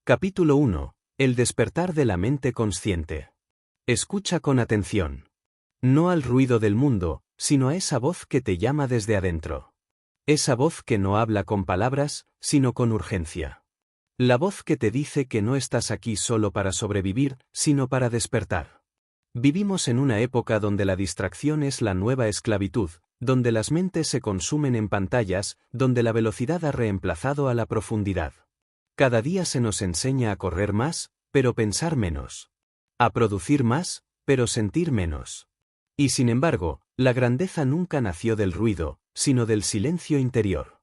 Capítulo 1. El despertar de la mente consciente. Escucha con atención. No al ruido del mundo, sino a esa voz que te llama desde adentro. Esa voz que no habla con palabras, sino con urgencia. La voz que te dice que no estás aquí solo para sobrevivir, sino para despertar. Vivimos en una época donde la distracción es la nueva esclavitud, donde las mentes se consumen en pantallas, donde la velocidad ha reemplazado a la profundidad. Cada día se nos enseña a correr más, pero pensar menos. A producir más, pero sentir menos. Y sin embargo, la grandeza nunca nació del ruido, sino del silencio interior.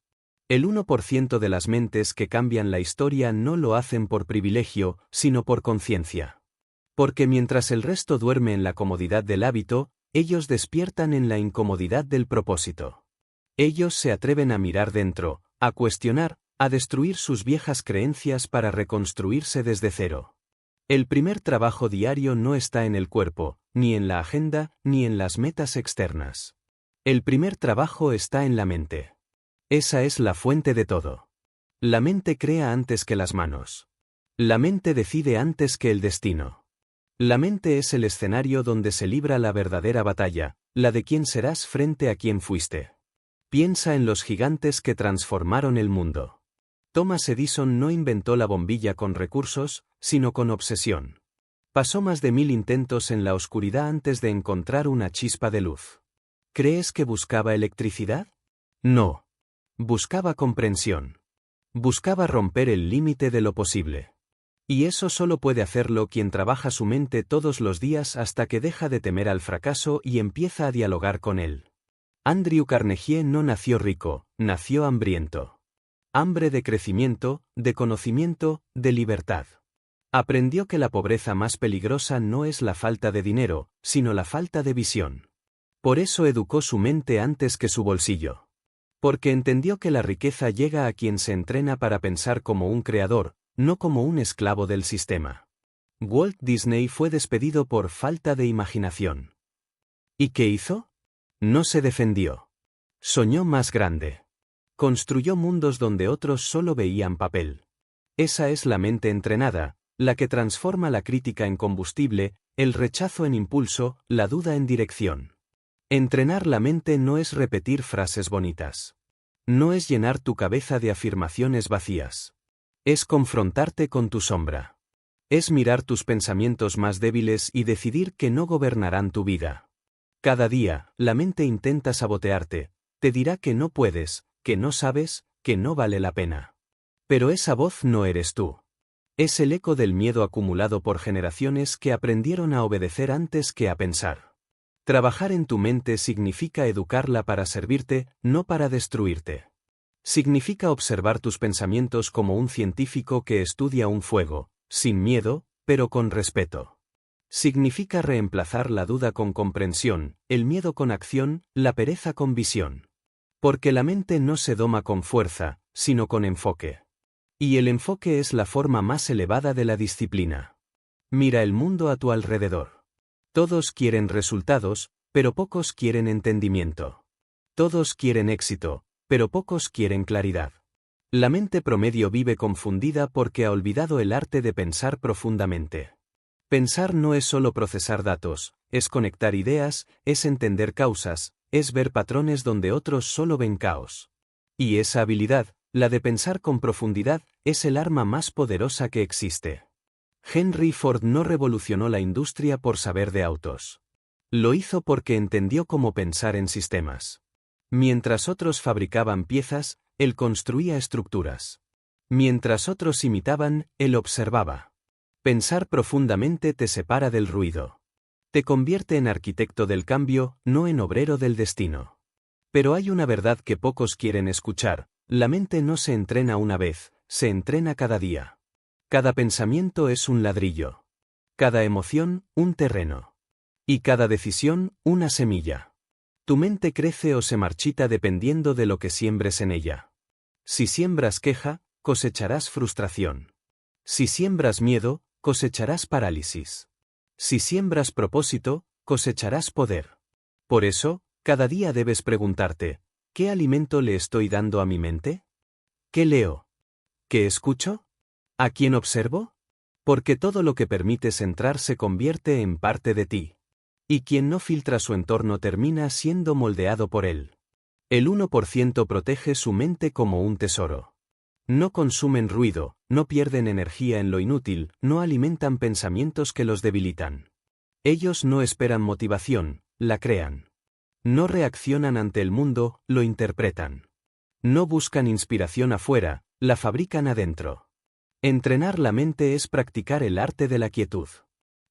El 1% de las mentes que cambian la historia no lo hacen por privilegio, sino por conciencia. Porque mientras el resto duerme en la comodidad del hábito, ellos despiertan en la incomodidad del propósito. Ellos se atreven a mirar dentro, a cuestionar, a destruir sus viejas creencias para reconstruirse desde cero. El primer trabajo diario no está en el cuerpo, ni en la agenda, ni en las metas externas. El primer trabajo está en la mente. Esa es la fuente de todo. La mente crea antes que las manos. La mente decide antes que el destino. La mente es el escenario donde se libra la verdadera batalla, la de quién serás frente a quién fuiste. Piensa en los gigantes que transformaron el mundo. Thomas Edison no inventó la bombilla con recursos, sino con obsesión. Pasó más de 1000 intentos en la oscuridad antes de encontrar una chispa de luz. ¿Crees que buscaba electricidad? No. Buscaba comprensión. Buscaba romper el límite de lo posible. Y eso solo puede hacerlo quien trabaja su mente todos los días hasta que deja de temer al fracaso y empieza a dialogar con él. Andrew Carnegie no nació rico, nació hambriento. Hambre de crecimiento, de conocimiento, de libertad. Aprendió que la pobreza más peligrosa no es la falta de dinero, sino la falta de visión. Por eso educó su mente antes que su bolsillo. Porque entendió que la riqueza llega a quien se entrena para pensar como un creador, no como un esclavo del sistema. Walt Disney fue despedido por falta de imaginación. ¿Y qué hizo? No se defendió. Soñó más grande. Construyó mundos donde otros solo veían papel. Esa es la mente entrenada, la que transforma la crítica en combustible, el rechazo en impulso, la duda en dirección. Entrenar la mente no es repetir frases bonitas. No es llenar tu cabeza de afirmaciones vacías. Es confrontarte con tu sombra. Es mirar tus pensamientos más débiles y decidir que no gobernarán tu vida. Cada día, la mente intenta sabotearte, te dirá que no puedes, que no sabes, que no vale la pena. Pero esa voz no eres tú. Es el eco del miedo acumulado por generaciones que aprendieron a obedecer antes que a pensar. Trabajar en tu mente significa educarla para servirte, no para destruirte. Significa observar tus pensamientos como un científico que estudia un fuego, sin miedo, pero con respeto. Significa reemplazar la duda con comprensión, el miedo con acción, la pereza con visión. Porque la mente no se doma con fuerza, sino con enfoque. Y el enfoque es la forma más elevada de la disciplina. Mira el mundo a tu alrededor. Todos quieren resultados, pero pocos quieren entendimiento. Todos quieren éxito, pero pocos quieren claridad. La mente promedio vive confundida porque ha olvidado el arte de pensar profundamente. Pensar no es solo procesar datos, es conectar ideas, es entender causas, es ver patrones donde otros solo ven caos. Y esa habilidad, la de pensar con profundidad, es el arma más poderosa que existe. Henry Ford no revolucionó la industria por saber de autos. Lo hizo porque entendió cómo pensar en sistemas. Mientras otros fabricaban piezas, él construía estructuras. Mientras otros imitaban, él observaba. Pensar profundamente te separa del ruido. Te convierte en arquitecto del cambio, no en obrero del destino. Pero hay una verdad que pocos quieren escuchar: la mente no se entrena una vez, se entrena cada día. Cada pensamiento es un ladrillo. Cada emoción, un terreno. Y cada decisión, una semilla. Tu mente crece o se marchita dependiendo de lo que siembres en ella. Si siembras queja, cosecharás frustración. Si siembras miedo, cosecharás parálisis. Si siembras propósito, cosecharás poder. Por eso, cada día debes preguntarte: ¿qué alimento le estoy dando a mi mente? ¿Qué leo? ¿Qué escucho? ¿A quién observo? Porque todo lo que permites entrar se convierte en parte de ti. Y quien no filtra su entorno termina siendo moldeado por él. El 1% protege su mente como un tesoro. No consumen ruido, no pierden energía en lo inútil, no alimentan pensamientos que los debilitan. Ellos no esperan motivación, la crean. No reaccionan ante el mundo, lo interpretan. No buscan inspiración afuera, la fabrican adentro. Entrenar la mente es practicar el arte de la quietud.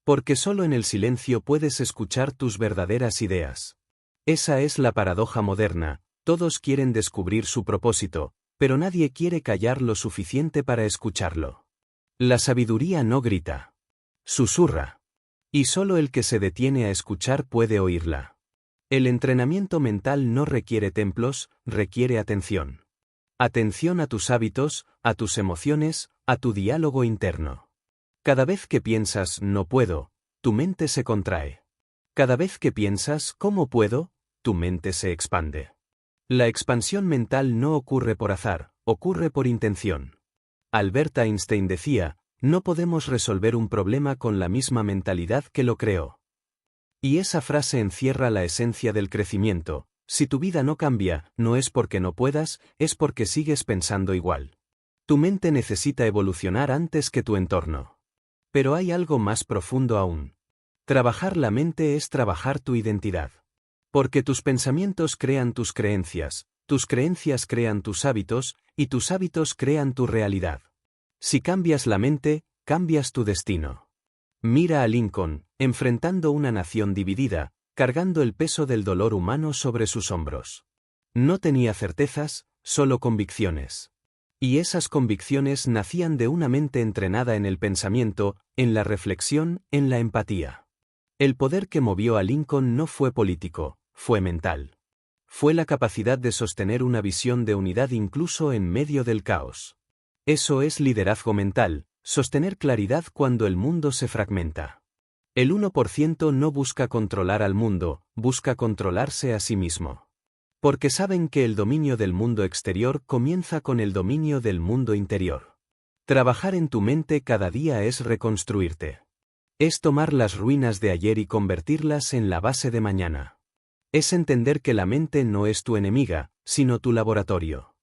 Porque solo en el silencio puedes escuchar tus verdaderas ideas. Esa es la paradoja moderna, todos quieren descubrir su propósito, pero nadie quiere callar lo suficiente para escucharlo. La sabiduría no grita. Susurra. Y solo el que se detiene a escuchar puede oírla. El entrenamiento mental no requiere templos, requiere atención. Atención a tus hábitos, a tus emociones, a tu diálogo interno. Cada vez que piensas no puedo, tu mente se contrae. Cada vez que piensas ¿cómo puedo?, tu mente se expande. La expansión mental no ocurre por azar, ocurre por intención. Albert Einstein decía, no podemos resolver un problema con la misma mentalidad que lo creó. Y esa frase encierra la esencia del crecimiento. Si tu vida no cambia, no es porque no puedas, es porque sigues pensando igual. Tu mente necesita evolucionar antes que tu entorno. Pero hay algo más profundo aún. Trabajar la mente es trabajar tu identidad. Porque tus pensamientos crean tus creencias crean tus hábitos, y tus hábitos crean tu realidad. Si cambias la mente, cambias tu destino. Mira a Lincoln, enfrentando una nación dividida, cargando el peso del dolor humano sobre sus hombros. No tenía certezas, solo convicciones. Y esas convicciones nacían de una mente entrenada en el pensamiento, en la reflexión, en la empatía. El poder que movió a Lincoln no fue político, fue mental. Fue la capacidad de sostener una visión de unidad incluso en medio del caos. Eso es liderazgo mental, sostener claridad cuando el mundo se fragmenta. El 1% no busca controlar al mundo, busca controlarse a sí mismo. Porque saben que el dominio del mundo exterior comienza con el dominio del mundo interior. Trabajar en tu mente cada día es reconstruirte. Es tomar las ruinas de ayer y convertirlas en la base de mañana. Es entender que la mente no es tu enemiga, sino tu laboratorio.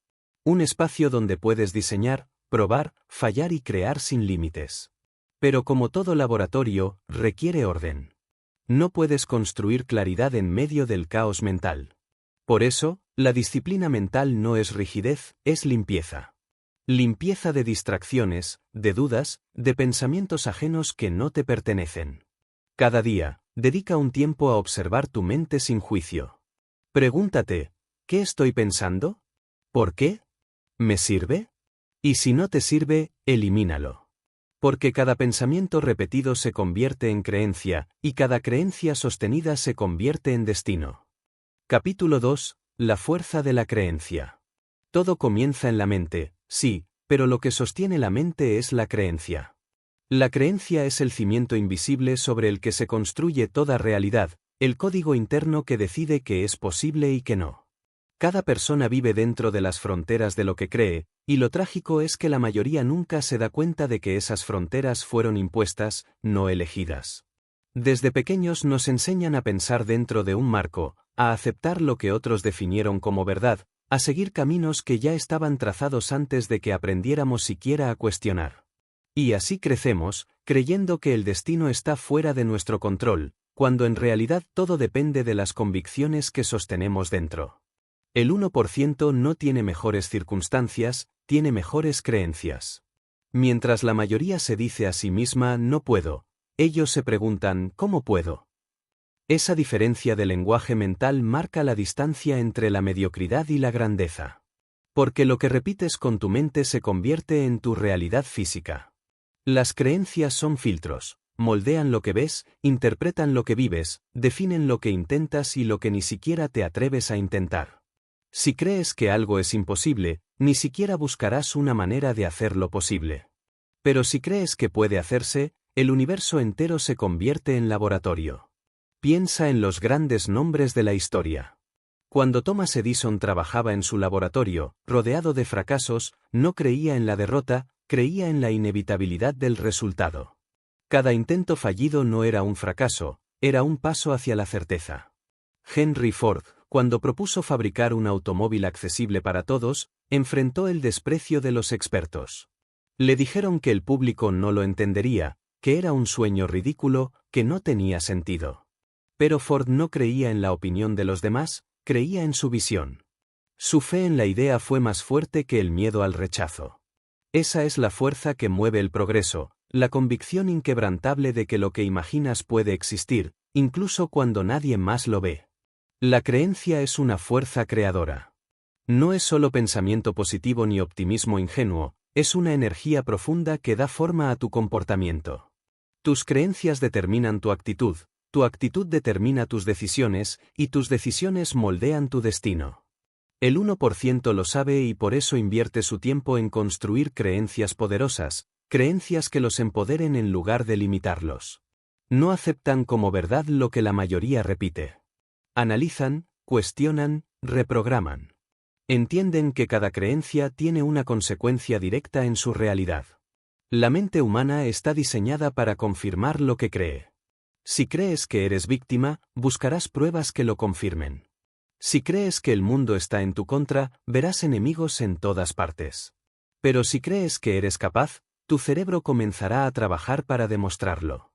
Un espacio donde puedes diseñar, probar, fallar y crear sin límites. Pero como todo laboratorio, requiere orden. No puedes construir claridad en medio del caos mental. Por eso, la disciplina mental no es rigidez, es limpieza. Limpieza de distracciones, de dudas, de pensamientos ajenos que no te pertenecen. Cada día, dedica un tiempo a observar tu mente sin juicio. Pregúntate, ¿qué estoy pensando? ¿Por qué? ¿Me sirve? Y si no te sirve, elimínalo. Porque cada pensamiento repetido se convierte en creencia, y cada creencia sostenida se convierte en destino. Capítulo 2. La fuerza de la creencia. Todo comienza en la mente, sí, pero lo que sostiene la mente es la creencia. La creencia es el cimiento invisible sobre el que se construye toda realidad, el código interno que decide qué es posible y qué no. Cada persona vive dentro de las fronteras de lo que cree, y lo trágico es que la mayoría nunca se da cuenta de que esas fronteras fueron impuestas, no elegidas. Desde pequeños nos enseñan a pensar dentro de un marco, a aceptar lo que otros definieron como verdad, a seguir caminos que ya estaban trazados antes de que aprendiéramos siquiera a cuestionar. Y así crecemos, creyendo que el destino está fuera de nuestro control, cuando en realidad todo depende de las convicciones que sostenemos dentro. El 1% no tiene mejores circunstancias, tiene mejores creencias. Mientras la mayoría se dice a sí misma no puedo, ellos se preguntan ¿cómo puedo? Esa diferencia de lenguaje mental marca la distancia entre la mediocridad y la grandeza. Porque lo que repites con tu mente se convierte en tu realidad física. Las creencias son filtros, moldean lo que ves, interpretan lo que vives, definen lo que intentas y lo que ni siquiera te atreves a intentar. Si crees que algo es imposible, ni siquiera buscarás una manera de hacerlo posible. Pero si crees que puede hacerse, el universo entero se convierte en laboratorio. Piensa en los grandes nombres de la historia. Cuando Thomas Edison trabajaba en su laboratorio, rodeado de fracasos, no creía en la derrota, creía en la inevitabilidad del resultado. Cada intento fallido no era un fracaso, era un paso hacia la certeza. Henry Ford, cuando propuso fabricar un automóvil accesible para todos, enfrentó el desprecio de los expertos. Le dijeron que el público no lo entendería, que era un sueño ridículo, que no tenía sentido. Pero Ford no creía en la opinión de los demás, creía en su visión. Su fe en la idea fue más fuerte que el miedo al rechazo. Esa es la fuerza que mueve el progreso, la convicción inquebrantable de que lo que imaginas puede existir, incluso cuando nadie más lo ve. La creencia es una fuerza creadora. No es solo pensamiento positivo ni optimismo ingenuo, es una energía profunda que da forma a tu comportamiento. Tus creencias determinan tu actitud determina tus decisiones, y tus decisiones moldean tu destino. El 1% lo sabe y por eso invierte su tiempo en construir creencias poderosas, creencias que los empoderen en lugar de limitarlos. No aceptan como verdad lo que la mayoría repite. Analizan, cuestionan, reprograman. Entienden que cada creencia tiene una consecuencia directa en su realidad. La mente humana está diseñada para confirmar lo que cree. Si crees que eres víctima, buscarás pruebas que lo confirmen. Si crees que el mundo está en tu contra, verás enemigos en todas partes. Pero si crees que eres capaz, tu cerebro comenzará a trabajar para demostrarlo.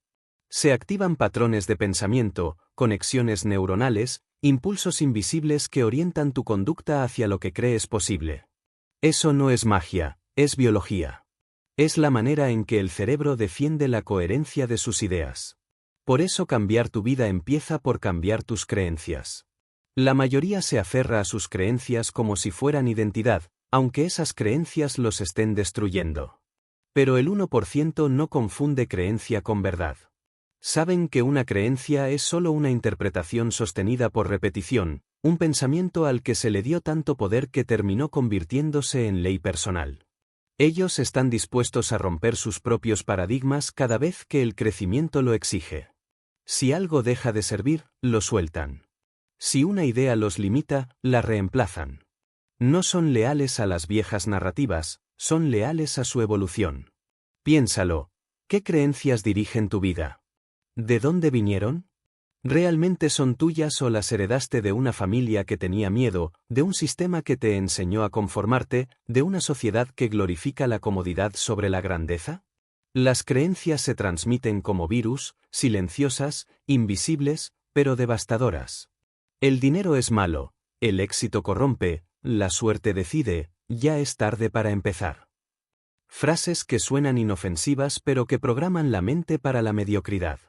Se activan patrones de pensamiento, conexiones neuronales, impulsos invisibles que orientan tu conducta hacia lo que crees posible. Eso no es magia, es biología. Es la manera en que el cerebro defiende la coherencia de sus ideas. Por eso cambiar tu vida empieza por cambiar tus creencias. La mayoría se aferra a sus creencias como si fueran identidad, aunque esas creencias los estén destruyendo. Pero el 1% no confunde creencia con verdad. Saben que una creencia es solo una interpretación sostenida por repetición, un pensamiento al que se le dio tanto poder que terminó convirtiéndose en ley personal. Ellos están dispuestos a romper sus propios paradigmas cada vez que el crecimiento lo exige. Si algo deja de servir, lo sueltan. Si una idea los limita, la reemplazan. No son leales a las viejas narrativas, son leales a su evolución. Piénsalo, ¿qué creencias dirigen tu vida? ¿De dónde vinieron? ¿Realmente son tuyas o las heredaste de una familia que tenía miedo, de un sistema que te enseñó a conformarte, de una sociedad que glorifica la comodidad sobre la grandeza? Las creencias se transmiten como virus, silenciosas, invisibles, pero devastadoras. El dinero es malo, el éxito corrompe, la suerte decide, ya es tarde para empezar. Frases que suenan inofensivas pero que programan la mente para la mediocridad.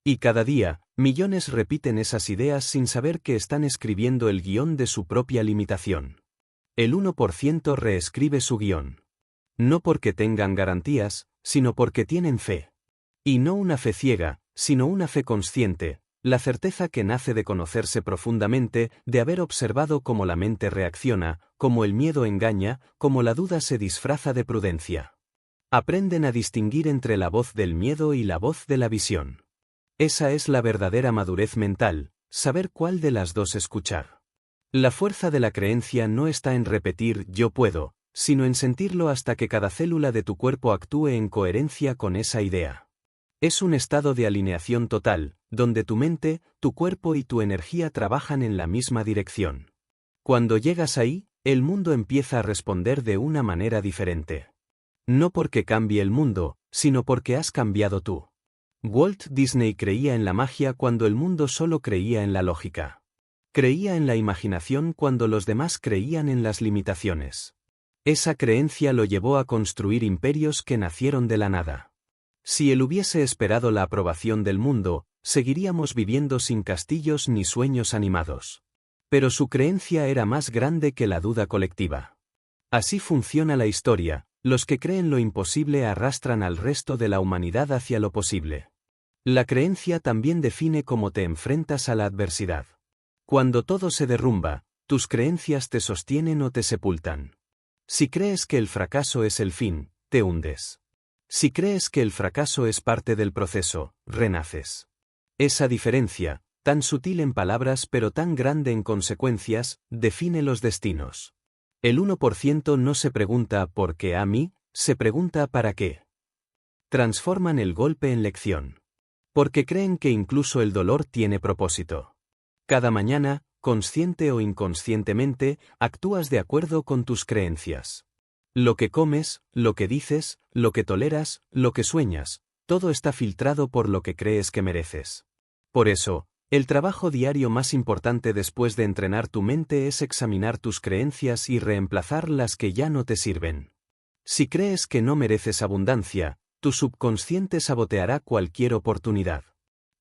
Y cada día, millones repiten esas ideas sin saber que están escribiendo el guión de su propia limitación. El 1% reescribe su guión. No porque tengan garantías, sino porque tienen fe. Y no una fe ciega, sino una fe consciente, la certeza que nace de conocerse profundamente, de haber observado cómo la mente reacciona, cómo el miedo engaña, cómo la duda se disfraza de prudencia. Aprenden a distinguir entre la voz del miedo y la voz de la visión. Esa es la verdadera madurez mental, saber cuál de las dos escuchar. La fuerza de la creencia no está en repetir "yo puedo", sino en sentirlo hasta que cada célula de tu cuerpo actúe en coherencia con esa idea. Es un estado de alineación total, donde tu mente, tu cuerpo y tu energía trabajan en la misma dirección. Cuando llegas ahí, el mundo empieza a responder de una manera diferente. No porque cambie el mundo, sino porque has cambiado tú. Walt Disney creía en la magia cuando el mundo solo creía en la lógica. Creía en la imaginación cuando los demás creían en las limitaciones. Esa creencia lo llevó a construir imperios que nacieron de la nada. Si él hubiese esperado la aprobación del mundo, seguiríamos viviendo sin castillos ni sueños animados. Pero su creencia era más grande que la duda colectiva. Así funciona la historia. Los que creen lo imposible arrastran al resto de la humanidad hacia lo posible. La creencia también define cómo te enfrentas a la adversidad. Cuando todo se derrumba, tus creencias te sostienen o te sepultan. Si crees que el fracaso es el fin, te hundes. Si crees que el fracaso es parte del proceso, renaces. Esa diferencia, tan sutil en palabras pero tan grande en consecuencias, define los destinos. El 1% no se pregunta ¿por qué a mí?, Se pregunta ¿para qué? Transforman el golpe en lección. Porque creen que incluso el dolor tiene propósito. Cada mañana, consciente o inconscientemente, actúas de acuerdo con tus creencias. Lo que comes, lo que dices, lo que toleras, lo que sueñas, todo está filtrado por lo que crees que mereces. Por eso, el trabajo diario más importante después de entrenar tu mente es examinar tus creencias y reemplazar las que ya no te sirven. Si crees que no mereces abundancia, tu subconsciente saboteará cualquier oportunidad.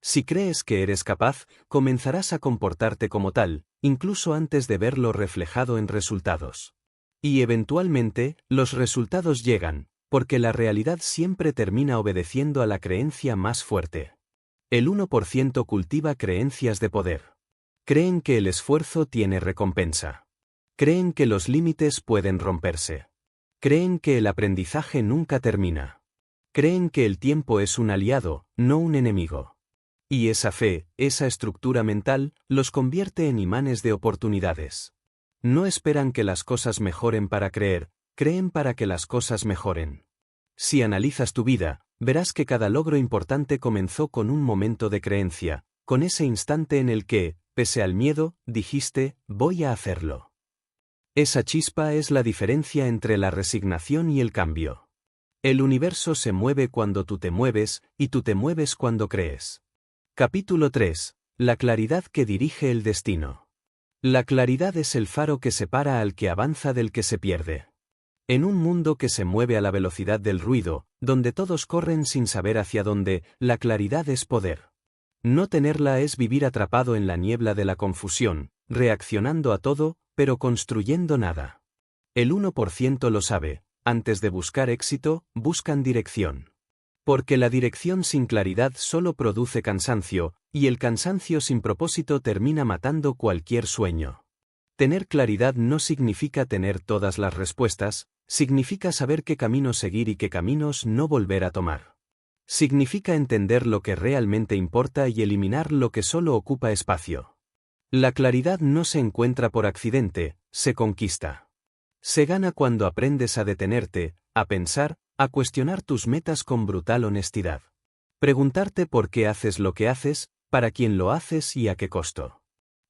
Si crees que eres capaz, comenzarás a comportarte como tal, incluso antes de verlo reflejado en resultados. Y eventualmente, los resultados llegan, porque la realidad siempre termina obedeciendo a la creencia más fuerte. El 1% cultiva creencias de poder. Creen que el esfuerzo tiene recompensa. Creen que los límites pueden romperse. Creen que el aprendizaje nunca termina. Creen que el tiempo es un aliado, no un enemigo. Y esa fe, esa estructura mental, los convierte en imanes de oportunidades. No esperan que las cosas mejoren para creer, creen para que las cosas mejoren. Si analizas tu vida, verás que cada logro importante comenzó con un momento de creencia, con ese instante en el que, pese al miedo, dijiste, voy a hacerlo. Esa chispa es la diferencia entre la resignación y el cambio. El universo se mueve cuando tú te mueves, y tú te mueves cuando crees. Capítulo 3. La claridad que dirige el destino. La claridad es el faro que separa al que avanza del que se pierde. En un mundo que se mueve a la velocidad del ruido, donde todos corren sin saber hacia dónde, la claridad es poder. No tenerla es vivir atrapado en la niebla de la confusión, reaccionando a todo, pero construyendo nada. El 1% lo sabe, antes de buscar éxito, buscan dirección. Porque la dirección sin claridad solo produce cansancio, y el cansancio sin propósito termina matando cualquier sueño. Tener claridad no significa tener todas las respuestas, significa saber qué caminos seguir y qué caminos no volver a tomar. Significa entender lo que realmente importa y eliminar lo que solo ocupa espacio. La claridad no se encuentra por accidente, se conquista. Se gana cuando aprendes a detenerte, a pensar, a cuestionar tus metas con brutal honestidad. Preguntarte por qué haces lo que haces, para quién lo haces y a qué costo.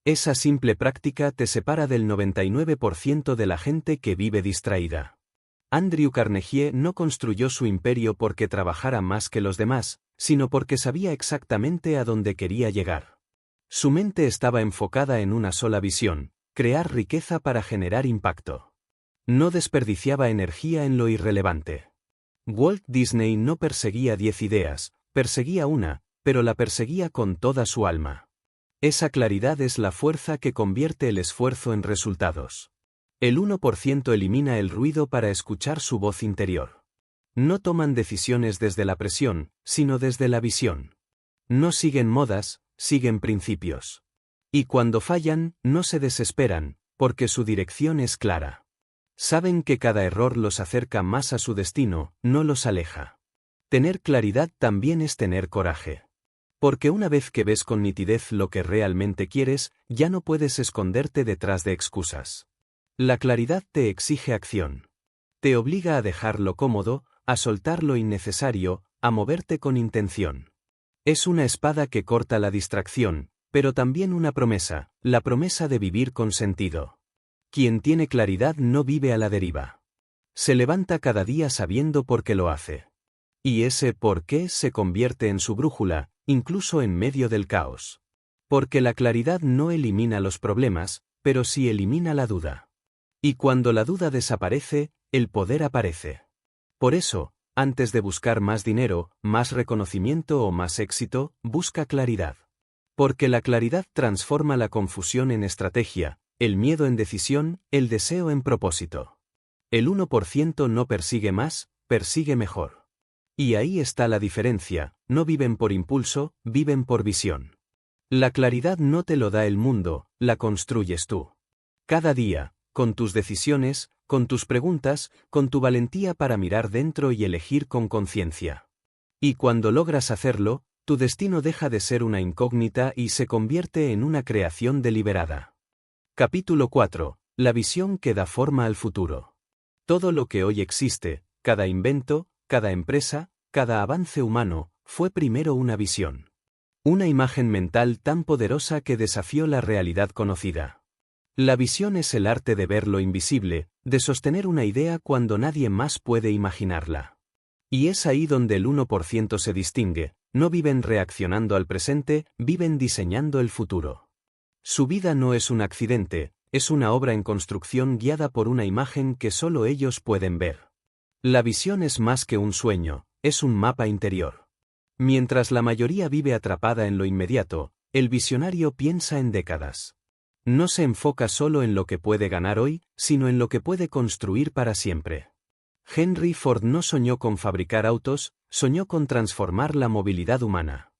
Esa simple práctica te separa del 99% de la gente que vive distraída. Andrew Carnegie no construyó su imperio porque trabajara más que los demás, sino porque sabía exactamente a dónde quería llegar. Su mente estaba enfocada en una sola visión, crear riqueza para generar impacto. No desperdiciaba energía en lo irrelevante. Walt Disney no perseguía 10 ideas, perseguía una, pero la perseguía con toda su alma. Esa claridad es la fuerza que convierte el esfuerzo en resultados. El 1% elimina el ruido para escuchar su voz interior. No toman decisiones desde la presión, sino desde la visión. No siguen modas, siguen principios. Y cuando fallan, no se desesperan, porque su dirección es clara. Saben que cada error los acerca más a su destino, no los aleja. Tener claridad también es tener coraje. Porque una vez que ves con nitidez lo que realmente quieres, ya no puedes esconderte detrás de excusas. La claridad te exige acción. Te obliga a dejar lo cómodo, a soltar lo innecesario, a moverte con intención. Es una espada que corta la distracción, pero también una promesa, la promesa de vivir con sentido. Quien tiene claridad no vive a la deriva. Se levanta cada día sabiendo por qué lo hace. Y ese por qué se convierte en su brújula, incluso en medio del caos. Porque la claridad no elimina los problemas, pero sí elimina la duda. Y cuando la duda desaparece, el poder aparece. Por eso, antes de buscar más dinero, más reconocimiento o más éxito, busca claridad. Porque la claridad transforma la confusión en estrategia, el miedo en decisión, el deseo en propósito. El 1% no persigue más, persigue mejor. Y ahí está la diferencia, no viven por impulso, viven por visión. La claridad no te lo da el mundo, la construyes tú. Cada día, con tus decisiones, con tus preguntas, con tu valentía para mirar dentro y elegir con conciencia. Y cuando logras hacerlo, tu destino deja de ser una incógnita y se convierte en una creación deliberada. Capítulo 4. La visión que da forma al futuro. Todo lo que hoy existe, cada invento, cada empresa, cada avance humano, fue primero una visión. Una imagen mental tan poderosa que desafió la realidad conocida. La visión es el arte de ver lo invisible, de sostener una idea cuando nadie más puede imaginarla. Y es ahí donde el 1% se distingue, no viven reaccionando al presente, viven diseñando el futuro. Su vida no es un accidente, es una obra en construcción guiada por una imagen que solo ellos pueden ver. La visión es más que un sueño, es un mapa interior. Mientras la mayoría vive atrapada en lo inmediato, el visionario piensa en décadas. No se enfoca solo en lo que puede ganar hoy, sino en lo que puede construir para siempre. Henry Ford no soñó con fabricar autos, soñó con transformar la movilidad humana.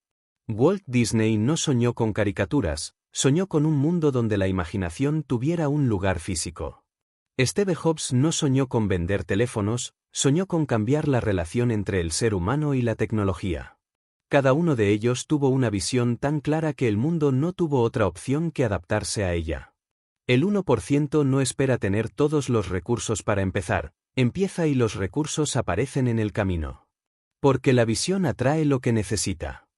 Walt Disney no soñó con caricaturas, soñó con un mundo donde la imaginación tuviera un lugar físico. Steve Jobs no soñó con vender teléfonos, soñó con cambiar la relación entre el ser humano y la tecnología. Cada uno de ellos tuvo una visión tan clara que el mundo no tuvo otra opción que adaptarse a ella. El 1% no espera tener todos los recursos para empezar, empieza y los recursos aparecen en el camino. Porque la visión atrae lo que necesita.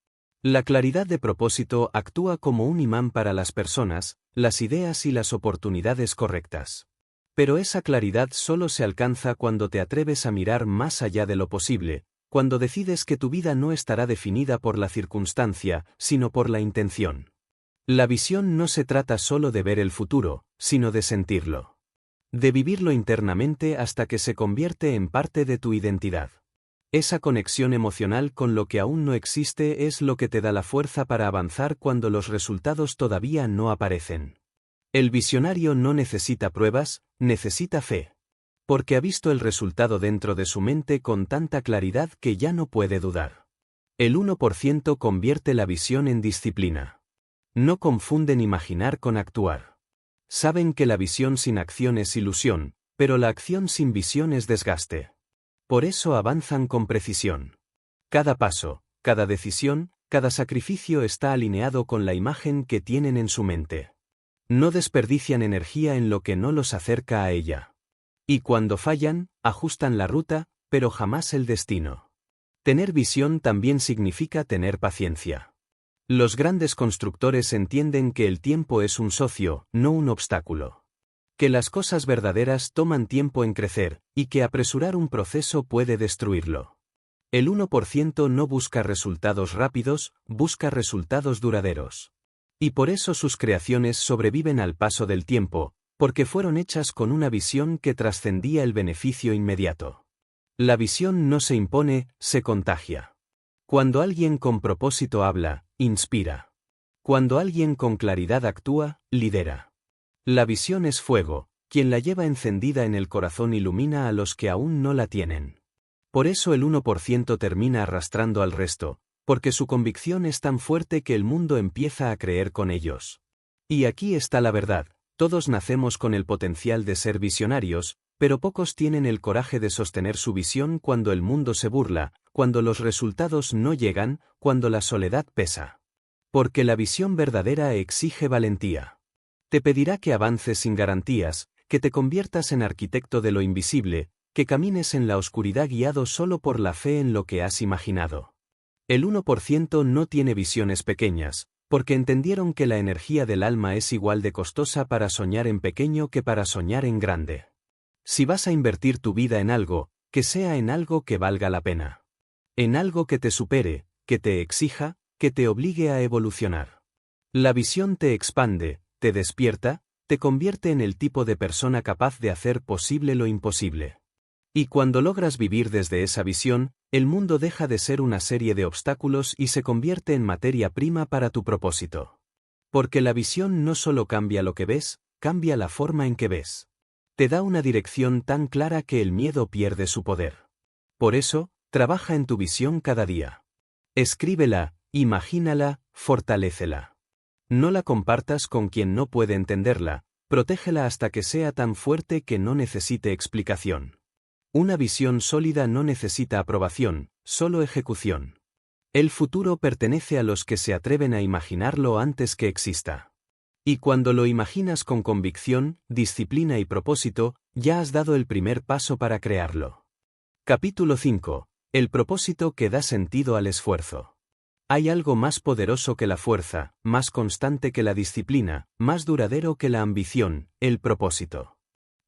La claridad de propósito actúa como un imán para las personas, las ideas y las oportunidades correctas. Pero esa claridad solo se alcanza cuando te atreves a mirar más allá de lo posible, cuando decides que tu vida no estará definida por la circunstancia, sino por la intención. La visión no se trata solo de ver el futuro, sino de sentirlo. De vivirlo internamente hasta que se convierte en parte de tu identidad. Esa conexión emocional con lo que aún no existe es lo que te da la fuerza para avanzar cuando los resultados todavía no aparecen. El visionario no necesita pruebas, necesita fe. Porque ha visto el resultado dentro de su mente con tanta claridad que ya no puede dudar. El 1% convierte la visión en disciplina. No confunden imaginar con actuar. Saben que la visión sin acción es ilusión, pero la acción sin visión es desgaste. Por eso avanzan con precisión. Cada paso, cada decisión, cada sacrificio está alineado con la imagen que tienen en su mente. No desperdician energía en lo que no los acerca a ella. Y cuando fallan, ajustan la ruta, pero jamás el destino. Tener visión también significa tener paciencia. Los grandes constructores entienden que el tiempo es un socio, no un obstáculo. Que las cosas verdaderas toman tiempo en crecer, y que apresurar un proceso puede destruirlo. El 1% no busca resultados rápidos, busca resultados duraderos. Y por eso sus creaciones sobreviven al paso del tiempo, porque fueron hechas con una visión que trascendía el beneficio inmediato. La visión no se impone, se contagia. Cuando alguien con propósito habla, inspira. Cuando alguien con claridad actúa, lidera. La visión es fuego, quien la lleva encendida en el corazón ilumina a los que aún no la tienen. Por eso el 1% termina arrastrando al resto, porque su convicción es tan fuerte que el mundo empieza a creer con ellos. Y aquí está la verdad. Todos nacemos con el potencial de ser visionarios, pero pocos tienen el coraje de sostener su visión cuando el mundo se burla, cuando los resultados no llegan, cuando la soledad pesa. Porque la visión verdadera exige valentía. Te pedirá que avances sin garantías, que te conviertas en arquitecto de lo invisible, que camines en la oscuridad guiado solo por la fe en lo que has imaginado. El 1% no tiene visiones pequeñas, porque entendieron que la energía del alma es igual de costosa para soñar en pequeño que para soñar en grande. Si vas a invertir tu vida en algo, que sea en algo que valga la pena. En algo que te supere, que te exija, que te obligue a evolucionar. La visión te expande, te despierta, te convierte en el tipo de persona capaz de hacer posible lo imposible. Y cuando logras vivir desde esa visión, el mundo deja de ser una serie de obstáculos y se convierte en materia prima para tu propósito. Porque la visión no solo cambia lo que ves, cambia la forma en que ves. Te da una dirección tan clara que el miedo pierde su poder. Por eso, trabaja en tu visión cada día. Escríbela, imagínala, fortalécela. No la compartas con quien no puede entenderla, protégela hasta que sea tan fuerte que no necesite explicación. Una visión sólida no necesita aprobación, solo ejecución. El futuro pertenece a los que se atreven a imaginarlo antes que exista. Y cuando lo imaginas con convicción, disciplina y propósito, ya has dado el primer paso para crearlo. Capítulo 5. El propósito que da sentido al esfuerzo. Hay algo más poderoso que la fuerza, más constante que la disciplina, más duradero que la ambición: el propósito.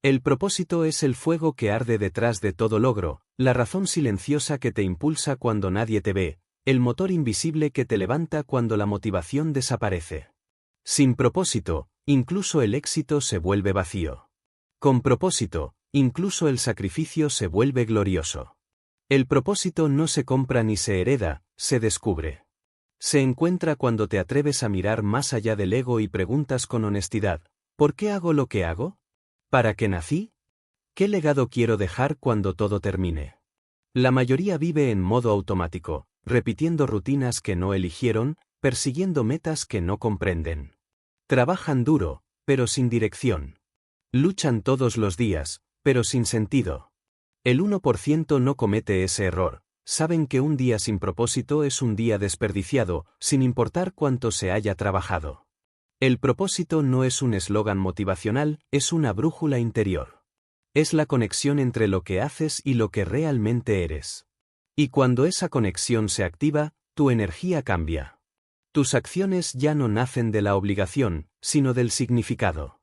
El propósito es el fuego que arde detrás de todo logro, la razón silenciosa que te impulsa cuando nadie te ve, el motor invisible que te levanta cuando la motivación desaparece. Sin propósito, incluso el éxito se vuelve vacío. Con propósito, incluso el sacrificio se vuelve glorioso. El propósito no se compra ni se hereda, se descubre. Se encuentra cuando te atreves a mirar más allá del ego y preguntas con honestidad: ¿por qué hago lo que hago? ¿Para qué nací? ¿Qué legado quiero dejar cuando todo termine? La mayoría vive en modo automático, repitiendo rutinas que no eligieron, persiguiendo metas que no comprenden. Trabajan duro, pero sin dirección. Luchan todos los días, pero sin sentido. El 1% no comete ese error. Saben que un día sin propósito es un día desperdiciado, sin importar cuánto se haya trabajado. El propósito no es un eslogan motivacional, es una brújula interior. Es la conexión entre lo que haces y lo que realmente eres. Y cuando esa conexión se activa, tu energía cambia. Tus acciones ya no nacen de la obligación, sino del significado.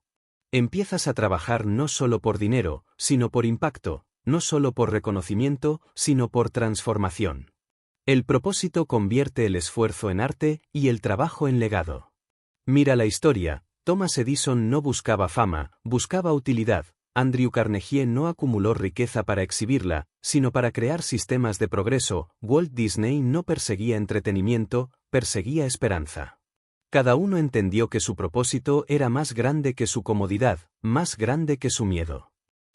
Empiezas a trabajar no solo por dinero, sino por impacto, no solo por reconocimiento, sino por transformación. El propósito convierte el esfuerzo en arte y el trabajo en legado. Mira la historia: Thomas Edison no buscaba fama, buscaba utilidad. Andrew Carnegie no acumuló riqueza para exhibirla, sino para crear sistemas de progreso. Walt Disney no perseguía entretenimiento, perseguía esperanza. Cada uno entendió que su propósito era más grande que su comodidad, más grande que su miedo.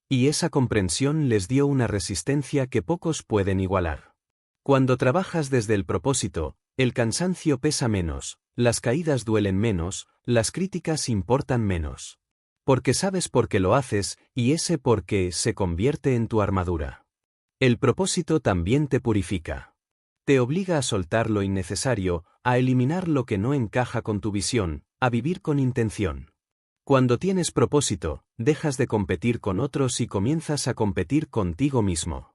Y esa comprensión les dio una resistencia que pocos pueden igualar. Cuando trabajas desde el propósito, el cansancio pesa menos, las caídas duelen menos, las críticas importan menos. Porque sabes por qué lo haces, y ese por qué se convierte en tu armadura. El propósito también te purifica. Te obliga a soltar lo innecesario, a eliminar lo que no encaja con tu visión, a vivir con intención. Cuando tienes propósito, dejas de competir con otros y comienzas a competir contigo mismo.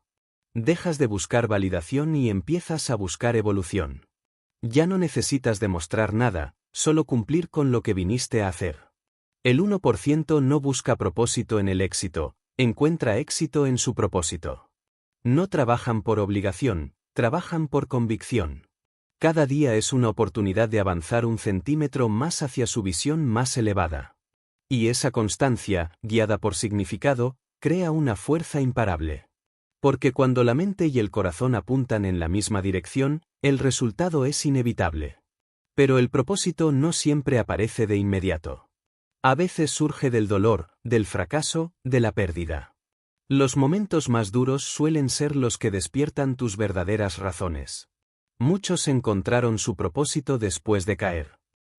Dejas de buscar validación y empiezas a buscar evolución. Ya no necesitas demostrar nada, solo cumplir con lo que viniste a hacer. El 1% no busca propósito en el éxito, encuentra éxito en su propósito. No trabajan por obligación, trabajan por convicción. Cada día es una oportunidad de avanzar 1 centímetro más hacia su visión más elevada. Y esa constancia, guiada por significado, crea una fuerza imparable. Porque cuando la mente y el corazón apuntan en la misma dirección, el resultado es inevitable. Pero el propósito no siempre aparece de inmediato. A veces surge del dolor, del fracaso, de la pérdida. Los momentos más duros suelen ser los que despiertan tus verdaderas razones. Muchos encontraron su propósito después de caer.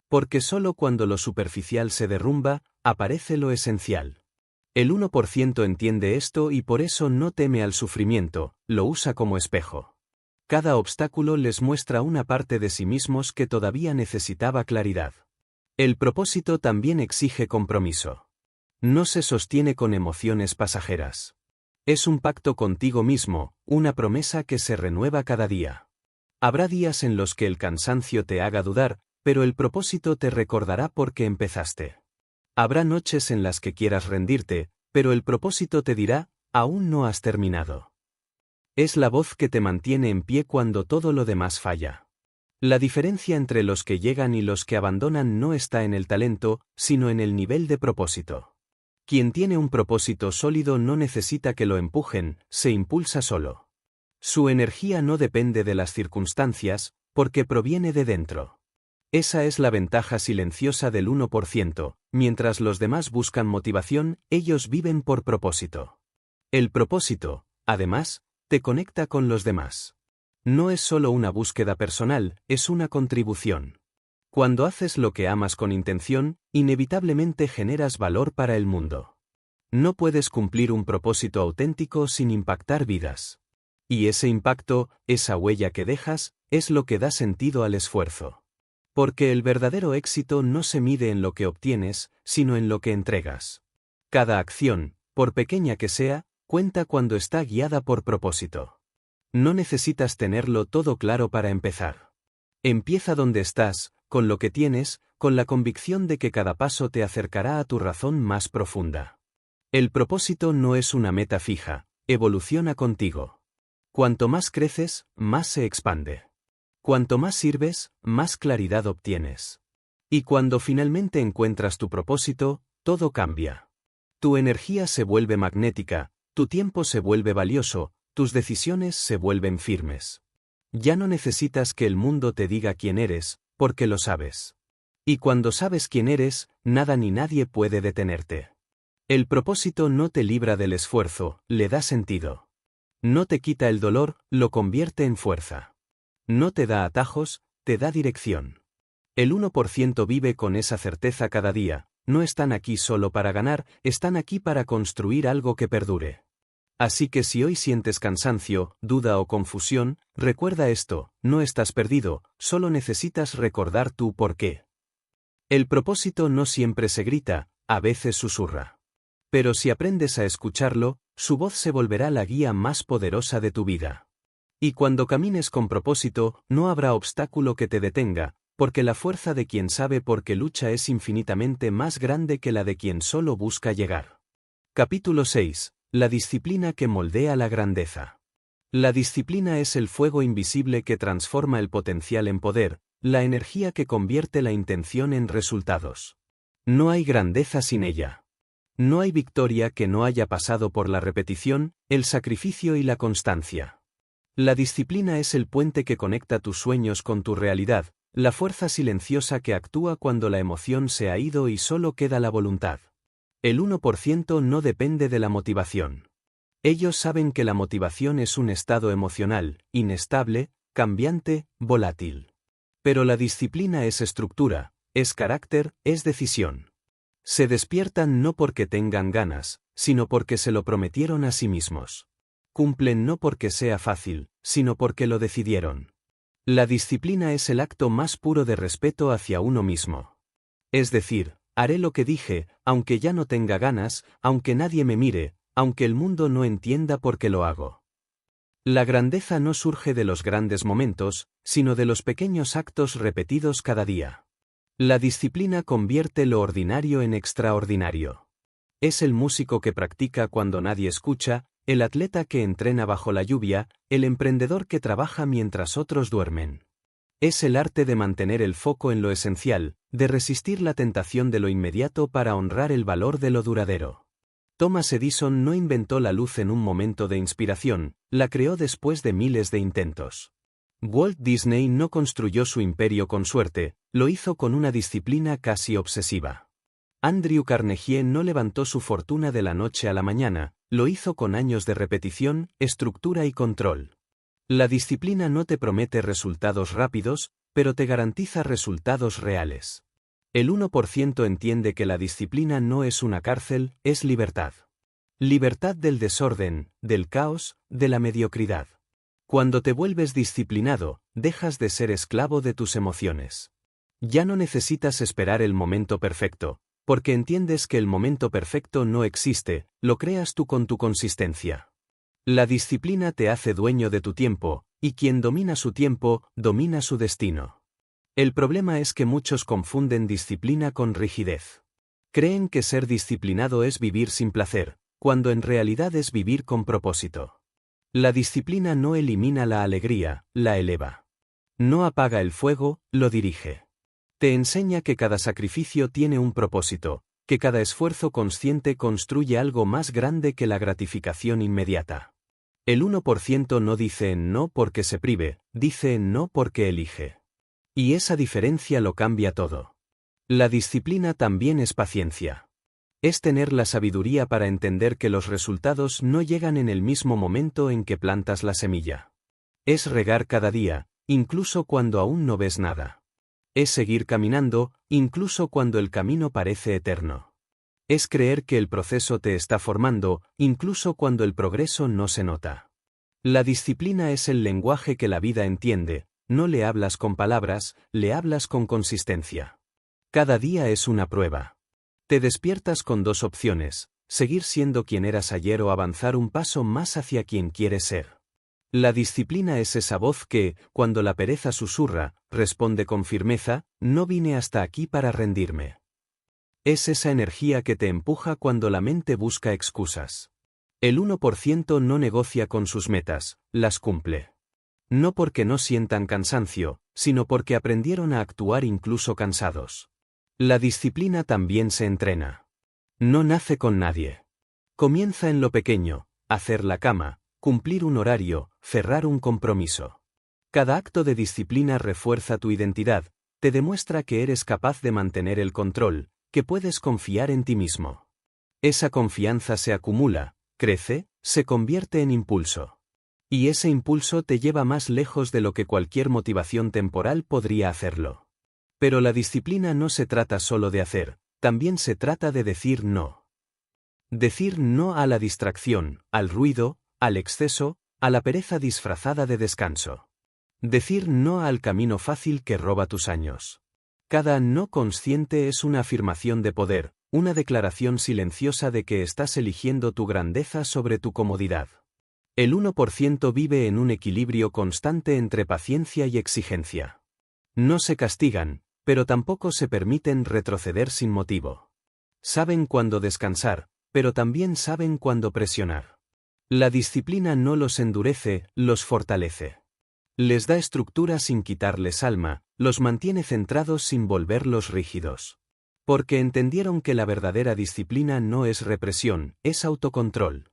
Porque solo cuando lo superficial se derrumba, aparece lo esencial. El 1% entiende esto y por eso no teme al sufrimiento, lo usa como espejo. Cada obstáculo les muestra una parte de sí mismos que todavía necesitaba claridad. El propósito también exige compromiso. No se sostiene con emociones pasajeras. Es un pacto contigo mismo, una promesa que se renueva cada día. Habrá días en los que el cansancio te haga dudar, pero el propósito te recordará por qué empezaste. Habrá noches en las que quieras rendirte, pero el propósito te dirá: aún no has terminado. Es la voz que te mantiene en pie cuando todo lo demás falla. La diferencia entre los que llegan y los que abandonan no está en el talento, sino en el nivel de propósito. Quien tiene un propósito sólido no necesita que lo empujen, se impulsa solo. Su energía no depende de las circunstancias, porque proviene de dentro. Esa es la ventaja silenciosa del 1%, mientras los demás buscan motivación, ellos viven por propósito. El propósito, además, te conecta con los demás. No es solo una búsqueda personal, es una contribución. Cuando haces lo que amas con intención, inevitablemente generas valor para el mundo. No puedes cumplir un propósito auténtico sin impactar vidas. Y ese impacto, esa huella que dejas, es lo que da sentido al esfuerzo. Porque el verdadero éxito no se mide en lo que obtienes, sino en lo que entregas. Cada acción, por pequeña que sea, Cuenta cuando está guiada por propósito. No necesitas tenerlo todo claro para empezar. Empieza donde estás, con lo que tienes, con la convicción de que cada paso te acercará a tu razón más profunda. El propósito no es una meta fija, evoluciona contigo. Cuanto más creces, más se expande. Cuanto más sirves, más claridad obtienes. Y cuando finalmente encuentras tu propósito, todo cambia. Tu energía se vuelve magnética, tu tiempo se vuelve valioso, tus decisiones se vuelven firmes. Ya no necesitas que el mundo te diga quién eres, porque lo sabes. Y cuando sabes quién eres, nada ni nadie puede detenerte. El propósito no te libra del esfuerzo, le da sentido. No te quita el dolor, lo convierte en fuerza. No te da atajos, te da dirección. El 1% vive con esa certeza cada día, no están aquí solo para ganar, están aquí para construir algo que perdure. Así que si hoy sientes cansancio, duda o confusión, recuerda esto, no estás perdido, solo necesitas recordar tu por qué. El propósito no siempre se grita, a veces susurra. Pero si aprendes a escucharlo, su voz se volverá la guía más poderosa de tu vida. Y cuando camines con propósito, no habrá obstáculo que te detenga, porque la fuerza de quien sabe por qué lucha es infinitamente más grande que la de quien solo busca llegar. Capítulo 6. La disciplina que moldea la grandeza. La disciplina es el fuego invisible que transforma el potencial en poder, la energía que convierte la intención en resultados. No hay grandeza sin ella. No hay victoria que no haya pasado por la repetición, el sacrificio y la constancia. La disciplina es el puente que conecta tus sueños con tu realidad, la fuerza silenciosa que actúa cuando la emoción se ha ido y solo queda la voluntad. El 1% no depende de la motivación. Ellos saben que la motivación es un estado emocional, inestable, cambiante, volátil. Pero la disciplina es estructura, es carácter, es decisión. Se despiertan no porque tengan ganas, sino porque se lo prometieron a sí mismos. Cumplen no porque sea fácil, sino porque lo decidieron. La disciplina es el acto más puro de respeto hacia uno mismo. Es decir, haré lo que dije, aunque ya no tenga ganas, aunque nadie me mire, aunque el mundo no entienda por qué lo hago. La grandeza no surge de los grandes momentos, sino de los pequeños actos repetidos cada día. La disciplina convierte lo ordinario en extraordinario. Es el músico que practica cuando nadie escucha, el atleta que entrena bajo la lluvia, el emprendedor que trabaja mientras otros duermen. Es el arte de mantener el foco en lo esencial, de resistir la tentación de lo inmediato para honrar el valor de lo duradero. Thomas Edison no inventó la luz en un momento de inspiración, la creó después de miles de intentos. Walt Disney no construyó su imperio con suerte, lo hizo con una disciplina casi obsesiva. Andrew Carnegie no levantó su fortuna de la noche a la mañana, lo hizo con años de repetición, estructura y control. La disciplina no te promete resultados rápidos, pero te garantiza resultados reales. El 1% entiende que la disciplina no es una cárcel, es libertad. Libertad del desorden, del caos, de la mediocridad. Cuando te vuelves disciplinado, dejas de ser esclavo de tus emociones. Ya no necesitas esperar el momento perfecto, porque entiendes que el momento perfecto no existe, lo creas tú con tu consistencia. La disciplina te hace dueño de tu tiempo, y quien domina su tiempo, domina su destino. El problema es que muchos confunden disciplina con rigidez. Creen que ser disciplinado es vivir sin placer, cuando en realidad es vivir con propósito. La disciplina no elimina la alegría, la eleva. No apaga el fuego, lo dirige. Te enseña que cada sacrificio tiene un propósito, que cada esfuerzo consciente construye algo más grande que la gratificación inmediata. El 1% no dice no porque se prive, dice no porque elige. Y esa diferencia lo cambia todo. La disciplina también es paciencia. Es tener la sabiduría para entender que los resultados no llegan en el mismo momento en que plantas la semilla. Es regar cada día, incluso cuando aún no ves nada. Es seguir caminando, incluso cuando el camino parece eterno. Es creer que el proceso te está formando, incluso cuando el progreso no se nota. La disciplina es el lenguaje que la vida entiende, no le hablas con palabras, le hablas con consistencia. Cada día es una prueba. Te despiertas con dos opciones, seguir siendo quien eras ayer o avanzar un paso más hacia quien quieres ser. La disciplina es esa voz que, cuando la pereza susurra, responde con firmeza: no vine hasta aquí para rendirme. Es esa energía que te empuja cuando la mente busca excusas. El 1% no negocia con sus metas, las cumple. No porque no sientan cansancio, sino porque aprendieron a actuar incluso cansados. La disciplina también se entrena. No nace con nadie. Comienza en lo pequeño: hacer la cama, cumplir un horario, cerrar un compromiso. Cada acto de disciplina refuerza tu identidad, te demuestra que eres capaz de mantener el control, que puedes confiar en ti mismo. Esa confianza se acumula, crece, se convierte en impulso. Y ese impulso te lleva más lejos de lo que cualquier motivación temporal podría hacerlo. Pero la disciplina no se trata solo de hacer, también se trata de decir no. Decir no a la distracción, al ruido, al exceso, a la pereza disfrazada de descanso. Decir no al camino fácil que roba tus años. Cada no consciente es una afirmación de poder, una declaración silenciosa de que estás eligiendo tu grandeza sobre tu comodidad. El 1% vive en un equilibrio constante entre paciencia y exigencia. No se castigan, pero tampoco se permiten retroceder sin motivo. Saben cuándo descansar, pero también saben cuándo presionar. La disciplina no los endurece, los fortalece. Les da estructura sin quitarles alma, los mantiene centrados sin volverlos rígidos. Porque entendieron que la verdadera disciplina no es represión, es autocontrol.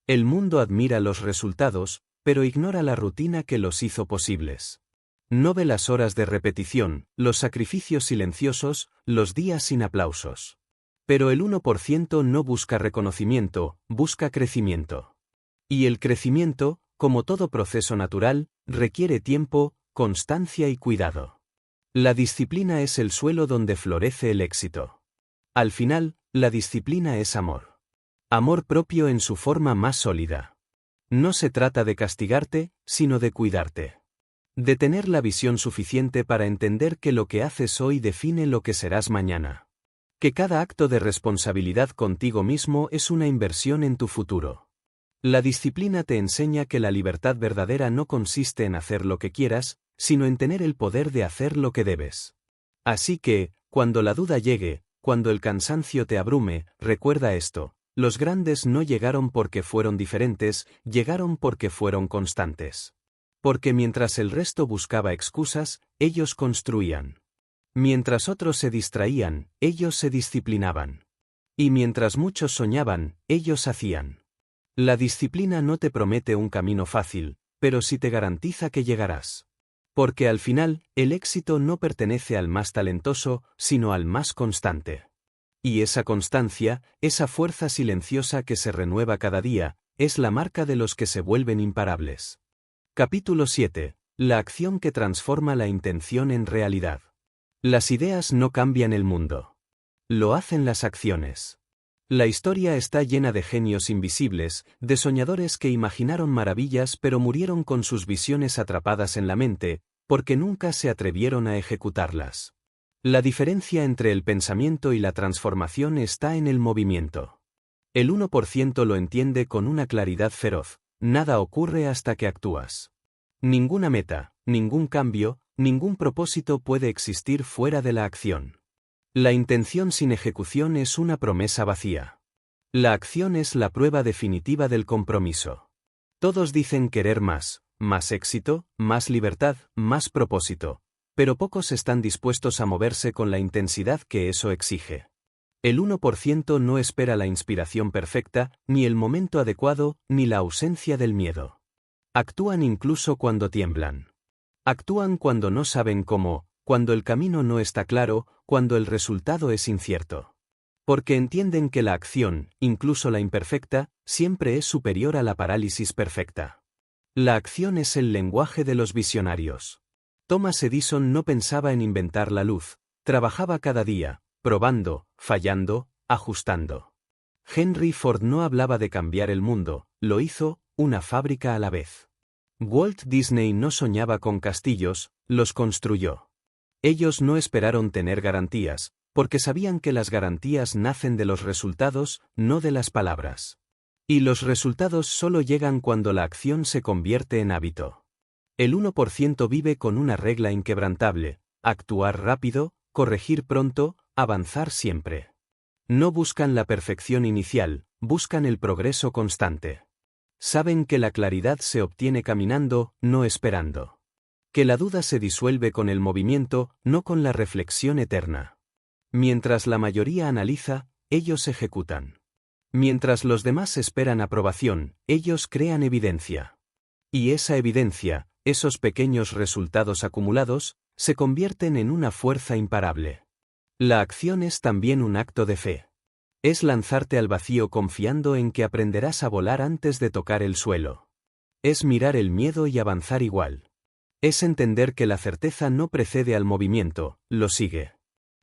El mundo admira los resultados, pero ignora la rutina que los hizo posibles. No ve las horas de repetición, los sacrificios silenciosos, los días sin aplausos. Pero el 1% no busca reconocimiento, busca crecimiento. Y el crecimiento, como todo proceso natural, requiere tiempo, constancia y cuidado. La disciplina es el suelo donde florece el éxito. Al final, la disciplina es amor. Amor propio en su forma más sólida. No se trata de castigarte, sino de cuidarte. De tener la visión suficiente para entender que lo que haces hoy define lo que serás mañana. Que cada acto de responsabilidad contigo mismo es una inversión en tu futuro. La disciplina te enseña que la libertad verdadera no consiste en hacer lo que quieras, sino en tener el poder de hacer lo que debes. Así que, cuando la duda llegue, cuando el cansancio te abrume, recuerda esto: los grandes no llegaron porque fueron diferentes, llegaron porque fueron constantes. Porque mientras el resto buscaba excusas, ellos construían. Mientras otros se distraían, ellos se disciplinaban. Y mientras muchos soñaban, ellos hacían. La disciplina no te promete un camino fácil, pero sí te garantiza que llegarás. Porque al final, el éxito no pertenece al más talentoso, sino al más constante. Y esa constancia, esa fuerza silenciosa que se renueva cada día, es la marca de los que se vuelven imparables. Capítulo 7. La acción que transforma la intención en realidad. Las ideas no cambian el mundo. Lo hacen las acciones. La historia está llena de genios invisibles, de soñadores que imaginaron maravillas pero murieron con sus visiones atrapadas en la mente, porque nunca se atrevieron a ejecutarlas. La diferencia entre el pensamiento y la transformación está en el movimiento. El 1% lo entiende con una claridad feroz: nada ocurre hasta que actúas. Ninguna meta, ningún cambio, ningún propósito puede existir fuera de la acción. La intención sin ejecución es una promesa vacía. La acción es la prueba definitiva del compromiso. Todos dicen querer más éxito, más libertad, más propósito, pero pocos están dispuestos a moverse con la intensidad que eso exige. El 1% no espera la inspiración perfecta, ni el momento adecuado, ni la ausencia del miedo. Actúan incluso cuando tiemblan. Actúan cuando no saben cómo, cuando el camino no está claro, cuando el resultado es incierto. Porque entienden que la acción, incluso la imperfecta, siempre es superior a la parálisis perfecta. La acción es el lenguaje de los visionarios. Thomas Edison no pensaba en inventar la luz, trabajaba cada día, probando, fallando, ajustando. Henry Ford no hablaba de cambiar el mundo, lo hizo, una fábrica a la vez. Walt Disney no soñaba con castillos, los construyó. Ellos no esperaron tener garantías, porque sabían que las garantías nacen de los resultados, no de las palabras. Y los resultados solo llegan cuando la acción se convierte en hábito. El 1% vive con una regla inquebrantable: actuar rápido, corregir pronto, avanzar siempre. No buscan la perfección inicial, buscan el progreso constante. Saben que la claridad se obtiene caminando, no esperando. Que la duda se disuelve con el movimiento, no con la reflexión eterna. Mientras la mayoría analiza, ellos ejecutan. Mientras los demás esperan aprobación, ellos crean evidencia. Y esa evidencia, esos pequeños resultados acumulados, se convierten en una fuerza imparable. La acción es también un acto de fe. Es lanzarte al vacío confiando en que aprenderás a volar antes de tocar el suelo. Es mirar el miedo y avanzar igual. Es entender que la certeza no precede al movimiento, lo sigue.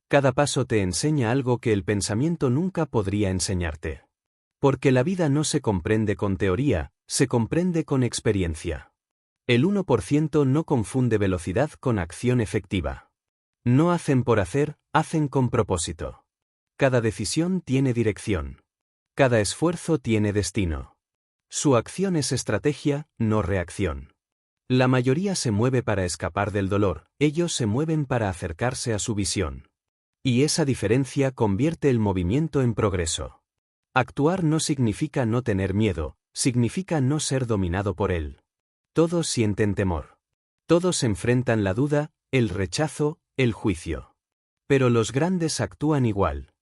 Cada paso te enseña algo que el pensamiento nunca podría enseñarte. Porque la vida no se comprende con teoría, se comprende con experiencia. El 1% no confunde velocidad con acción efectiva. No hacen por hacer, hacen con propósito. Cada decisión tiene dirección. Cada esfuerzo tiene destino. Su acción es estrategia, no reacción. La mayoría se mueve para escapar del dolor, ellos se mueven para acercarse a su visión. Y esa diferencia convierte el movimiento en progreso. Actuar no significa no tener miedo, significa no ser dominado por él. Todos sienten temor. Todos enfrentan la duda, el rechazo, el juicio. Pero los grandes actúan igual.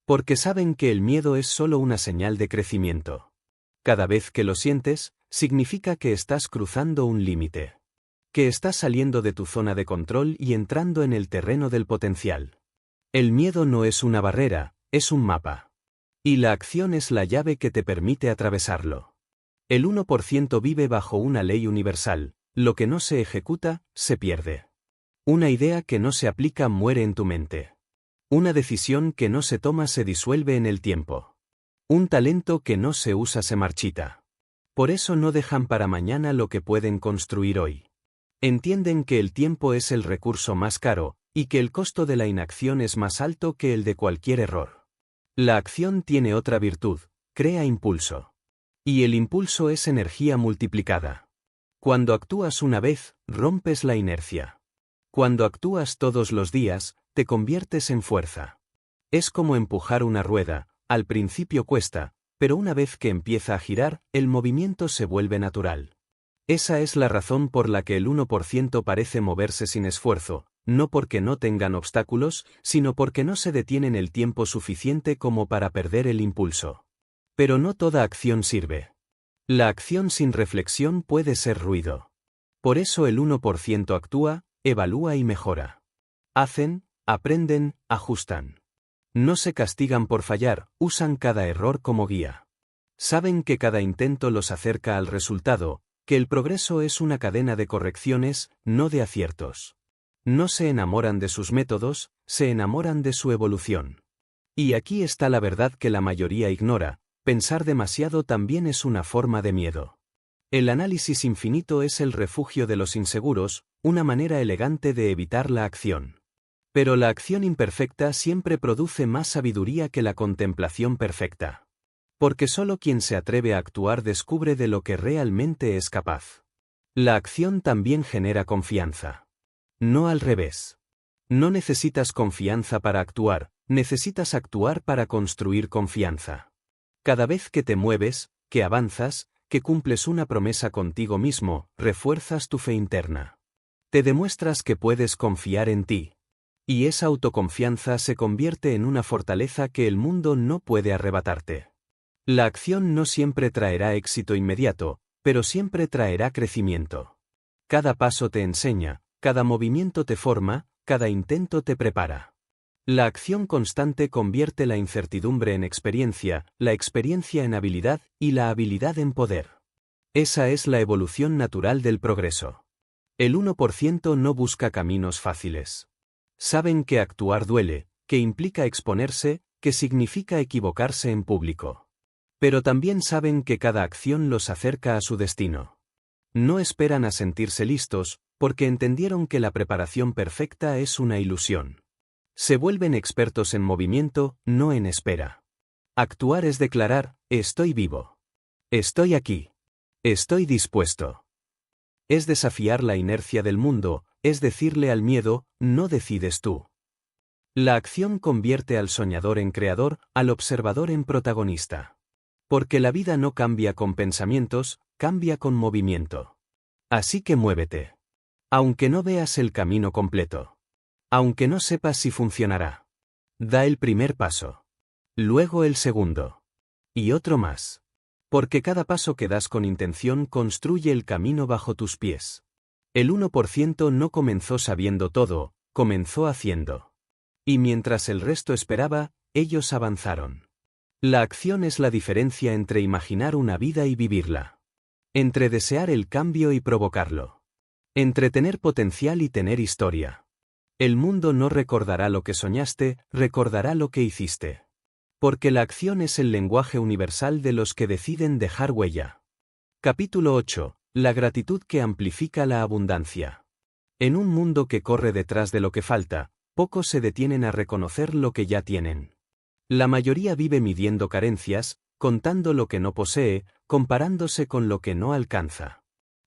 Porque saben que el miedo es solo una señal de crecimiento. Cada vez que lo sientes, significa que estás cruzando un límite. Que estás saliendo de tu zona de control y entrando en el terreno del potencial. El miedo no es una barrera, es un mapa. Y la acción es la llave que te permite atravesarlo. El 1% vive bajo una ley universal: lo que no se ejecuta, se pierde. Una idea que no se aplica muere en tu mente. Una decisión que no se toma se disuelve en el tiempo. Un talento que no se usa se marchita. Por eso no dejan para mañana lo que pueden construir hoy. Entienden que el tiempo es el recurso más caro, y que el costo de la inacción es más alto que el de cualquier error. La acción tiene otra virtud: crea impulso. Y el impulso es energía multiplicada. Cuando actúas una vez, rompes la inercia. Cuando actúas todos los días, te conviertes en fuerza. Es como empujar una rueda: al principio cuesta, pero una vez que empieza a girar, el movimiento se vuelve natural. Esa es la razón por la que el 1% parece moverse sin esfuerzo, no porque no tengan obstáculos, sino porque no se detienen el tiempo suficiente como para perder el impulso. Pero no toda acción sirve. La acción sin reflexión puede ser ruido. Por eso el 1% actúa, evalúa y mejora. Hacen, aprenden, ajustan. No se castigan por fallar, usan cada error como guía. Saben que cada intento los acerca al resultado, que el progreso es una cadena de correcciones, no de aciertos. No se enamoran de sus métodos, se enamoran de su evolución. Y aquí está la verdad que la mayoría ignora: pensar demasiado también es una forma de miedo. El análisis infinito es el refugio de los inseguros, una manera elegante de evitar la acción. Pero la acción imperfecta siempre produce más sabiduría que la contemplación perfecta. Porque solo quien se atreve a actuar descubre de lo que realmente es capaz. La acción también genera confianza. No al revés. No necesitas confianza para actuar, necesitas actuar para construir confianza. Cada vez que te mueves, que avanzas, que cumples una promesa contigo mismo, refuerzas tu fe interna. Te demuestras que puedes confiar en ti. Y esa autoconfianza se convierte en una fortaleza que el mundo no puede arrebatarte. La acción no siempre traerá éxito inmediato, pero siempre traerá crecimiento. Cada paso te enseña, cada movimiento te forma, cada intento te prepara. La acción constante convierte la incertidumbre en experiencia, la experiencia en habilidad, y la habilidad en poder. Esa es la evolución natural del progreso. El 1% no busca caminos fáciles. Saben que actuar duele, que implica exponerse, que significa equivocarse en público. Pero también saben que cada acción los acerca a su destino. No esperan a sentirse listos, porque entendieron que la preparación perfecta es una ilusión. Se vuelven expertos en movimiento, no en espera. Actuar es declarar, estoy vivo. Estoy aquí. Estoy dispuesto. Es desafiar la inercia del mundo, es decirle al miedo, no decides tú. La acción convierte al soñador en creador, al observador en protagonista. Porque la vida no cambia con pensamientos, cambia con movimiento. Así que muévete. Aunque no veas el camino completo. Aunque no sepas si funcionará. Da el primer paso. Luego el segundo. Y otro más. Porque cada paso que das con intención construye el camino bajo tus pies. El 1% no comenzó sabiendo todo, comenzó haciendo. Y mientras el resto esperaba, ellos avanzaron. La acción es la diferencia entre imaginar una vida y vivirla. Entre desear el cambio y provocarlo. Entre tener potencial y tener historia. El mundo no recordará lo que soñaste, recordará lo que hiciste. Porque la acción es el lenguaje universal de los que deciden dejar huella. Capítulo 8. La gratitud que amplifica la abundancia. En un mundo que corre detrás de lo que falta, pocos se detienen a reconocer lo que ya tienen. La mayoría vive midiendo carencias, contando lo que no posee, comparándose con lo que no alcanza.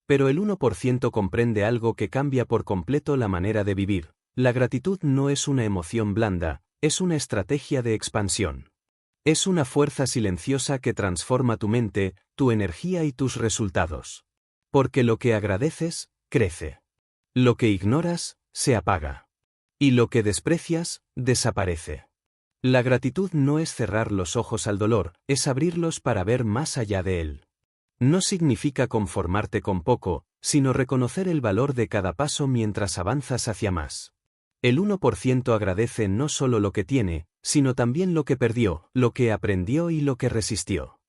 Pero el 1% comprende algo que cambia por completo la manera de vivir. La gratitud no es una emoción blanda, es una estrategia de expansión. Es una fuerza silenciosa que transforma tu mente, tu energía y tus resultados. Porque lo que agradeces, crece. Lo que ignoras, se apaga. Y lo que desprecias, desaparece. La gratitud no es cerrar los ojos al dolor, es abrirlos para ver más allá de él. No significa conformarte con poco, sino reconocer el valor de cada paso mientras avanzas hacia más. El 1% agradece no solo lo que tiene, sino también lo que perdió, lo que aprendió y lo que resistió.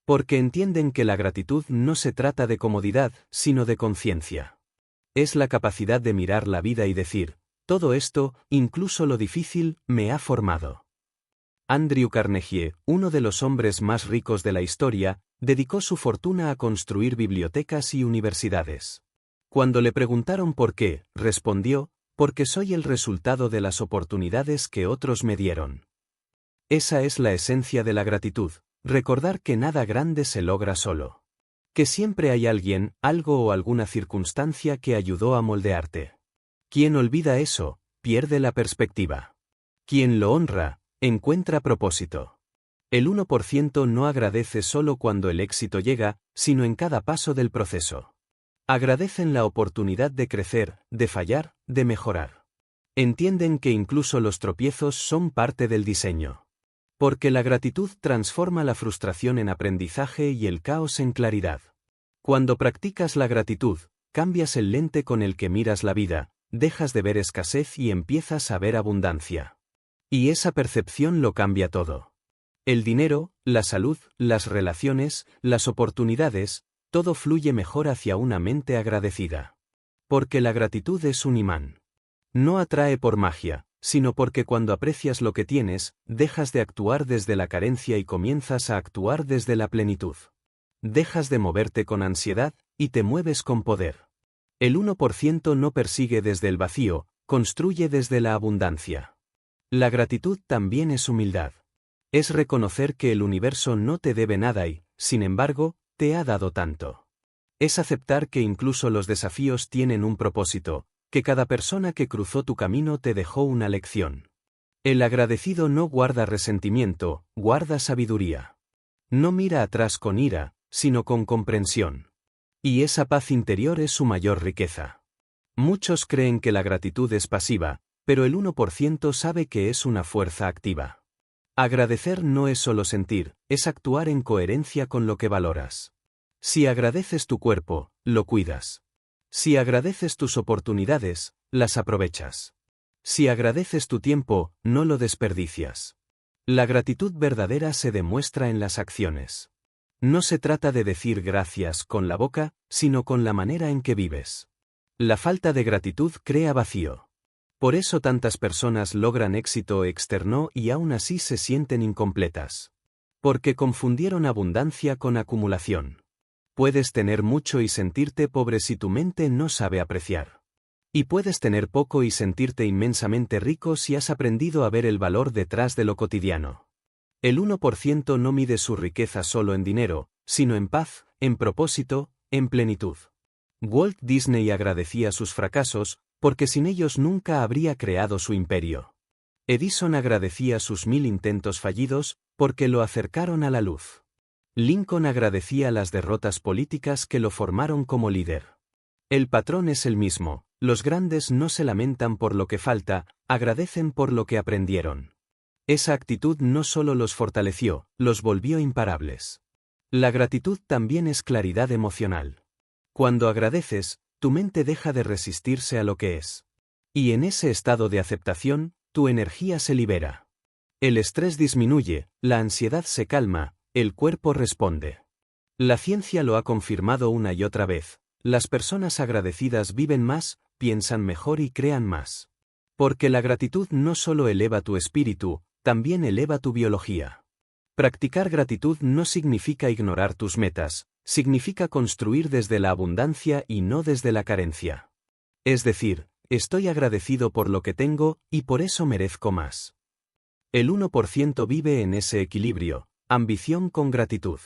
Porque entienden que la gratitud no se trata de comodidad, sino de conciencia. Es la capacidad de mirar la vida y decir, todo esto, incluso lo difícil, me ha formado. Andrew Carnegie, uno de los hombres más ricos de la historia, dedicó su fortuna a construir bibliotecas y universidades. Cuando le preguntaron por qué, respondió, porque soy el resultado de las oportunidades que otros me dieron. Esa es la esencia de la gratitud, recordar que nada grande se logra solo. Que siempre hay alguien, algo o alguna circunstancia que ayudó a moldearte. Quien olvida eso, pierde la perspectiva. Quien lo honra, encuentra propósito. El 1% no agradece solo cuando el éxito llega, sino en cada paso del proceso. Agradecen la oportunidad de crecer, de fallar, de mejorar. Entienden que incluso los tropiezos son parte del diseño. Porque la gratitud transforma la frustración en aprendizaje y el caos en claridad. Cuando practicas la gratitud, cambias el lente con el que miras la vida, dejas de ver escasez y empiezas a ver abundancia. Y esa percepción lo cambia todo. El dinero, la salud, las relaciones, las oportunidades, todo fluye mejor hacia una mente agradecida. Porque la gratitud es un imán. No atrae por magia, sino porque cuando aprecias lo que tienes, dejas de actuar desde la carencia y comienzas a actuar desde la plenitud. Dejas de moverte con ansiedad, y te mueves con poder. El 1% no persigue desde el vacío, construye desde la abundancia. La gratitud también es humildad. Es reconocer que el universo no te debe nada y, sin embargo, te ha dado tanto. Es aceptar que incluso los desafíos tienen un propósito, que cada persona que cruzó tu camino te dejó una lección. El agradecido no guarda resentimiento, guarda sabiduría. No mira atrás con ira, sino con comprensión. Y esa paz interior es su mayor riqueza. Muchos creen que la gratitud es pasiva, pero el 1% sabe que es una fuerza activa. Agradecer no es solo sentir, es actuar en coherencia con lo que valoras. Si agradeces tu cuerpo, lo cuidas. Si agradeces tus oportunidades, las aprovechas. Si agradeces tu tiempo, no lo desperdicias. La gratitud verdadera se demuestra en las acciones. No se trata de decir gracias con la boca, sino con la manera en que vives. La falta de gratitud crea vacío. Por eso tantas personas logran éxito externo y aún así se sienten incompletas. Porque confundieron abundancia con acumulación. Puedes tener mucho y sentirte pobre si tu mente no sabe apreciar. Y puedes tener poco y sentirte inmensamente rico si has aprendido a ver el valor detrás de lo cotidiano. El 1% no mide su riqueza solo en dinero, sino en paz, en propósito, en plenitud. Walt Disney agradecía sus fracasos, porque sin ellos nunca habría creado su imperio. Edison agradecía sus 1000 intentos fallidos, porque lo acercaron a la luz. Lincoln agradecía las derrotas políticas que lo formaron como líder. El patrón es el mismo, los grandes no se lamentan por lo que falta, agradecen por lo que aprendieron. Esa actitud no solo los fortaleció, los volvió imparables. La gratitud también es claridad emocional. Cuando agradeces, tu mente deja de resistirse a lo que es. Y en ese estado de aceptación, tu energía se libera. El estrés disminuye, la ansiedad se calma, el cuerpo responde. La ciencia lo ha confirmado una y otra vez. Las personas agradecidas viven más, piensan mejor y crean más. Porque la gratitud no solo eleva tu espíritu, también eleva tu biología. Practicar gratitud no significa ignorar tus metas, significa construir desde la abundancia y no desde la carencia. Es decir, estoy agradecido por lo que tengo y por eso merezco más. El 1% vive en ese equilibrio, ambición con gratitud.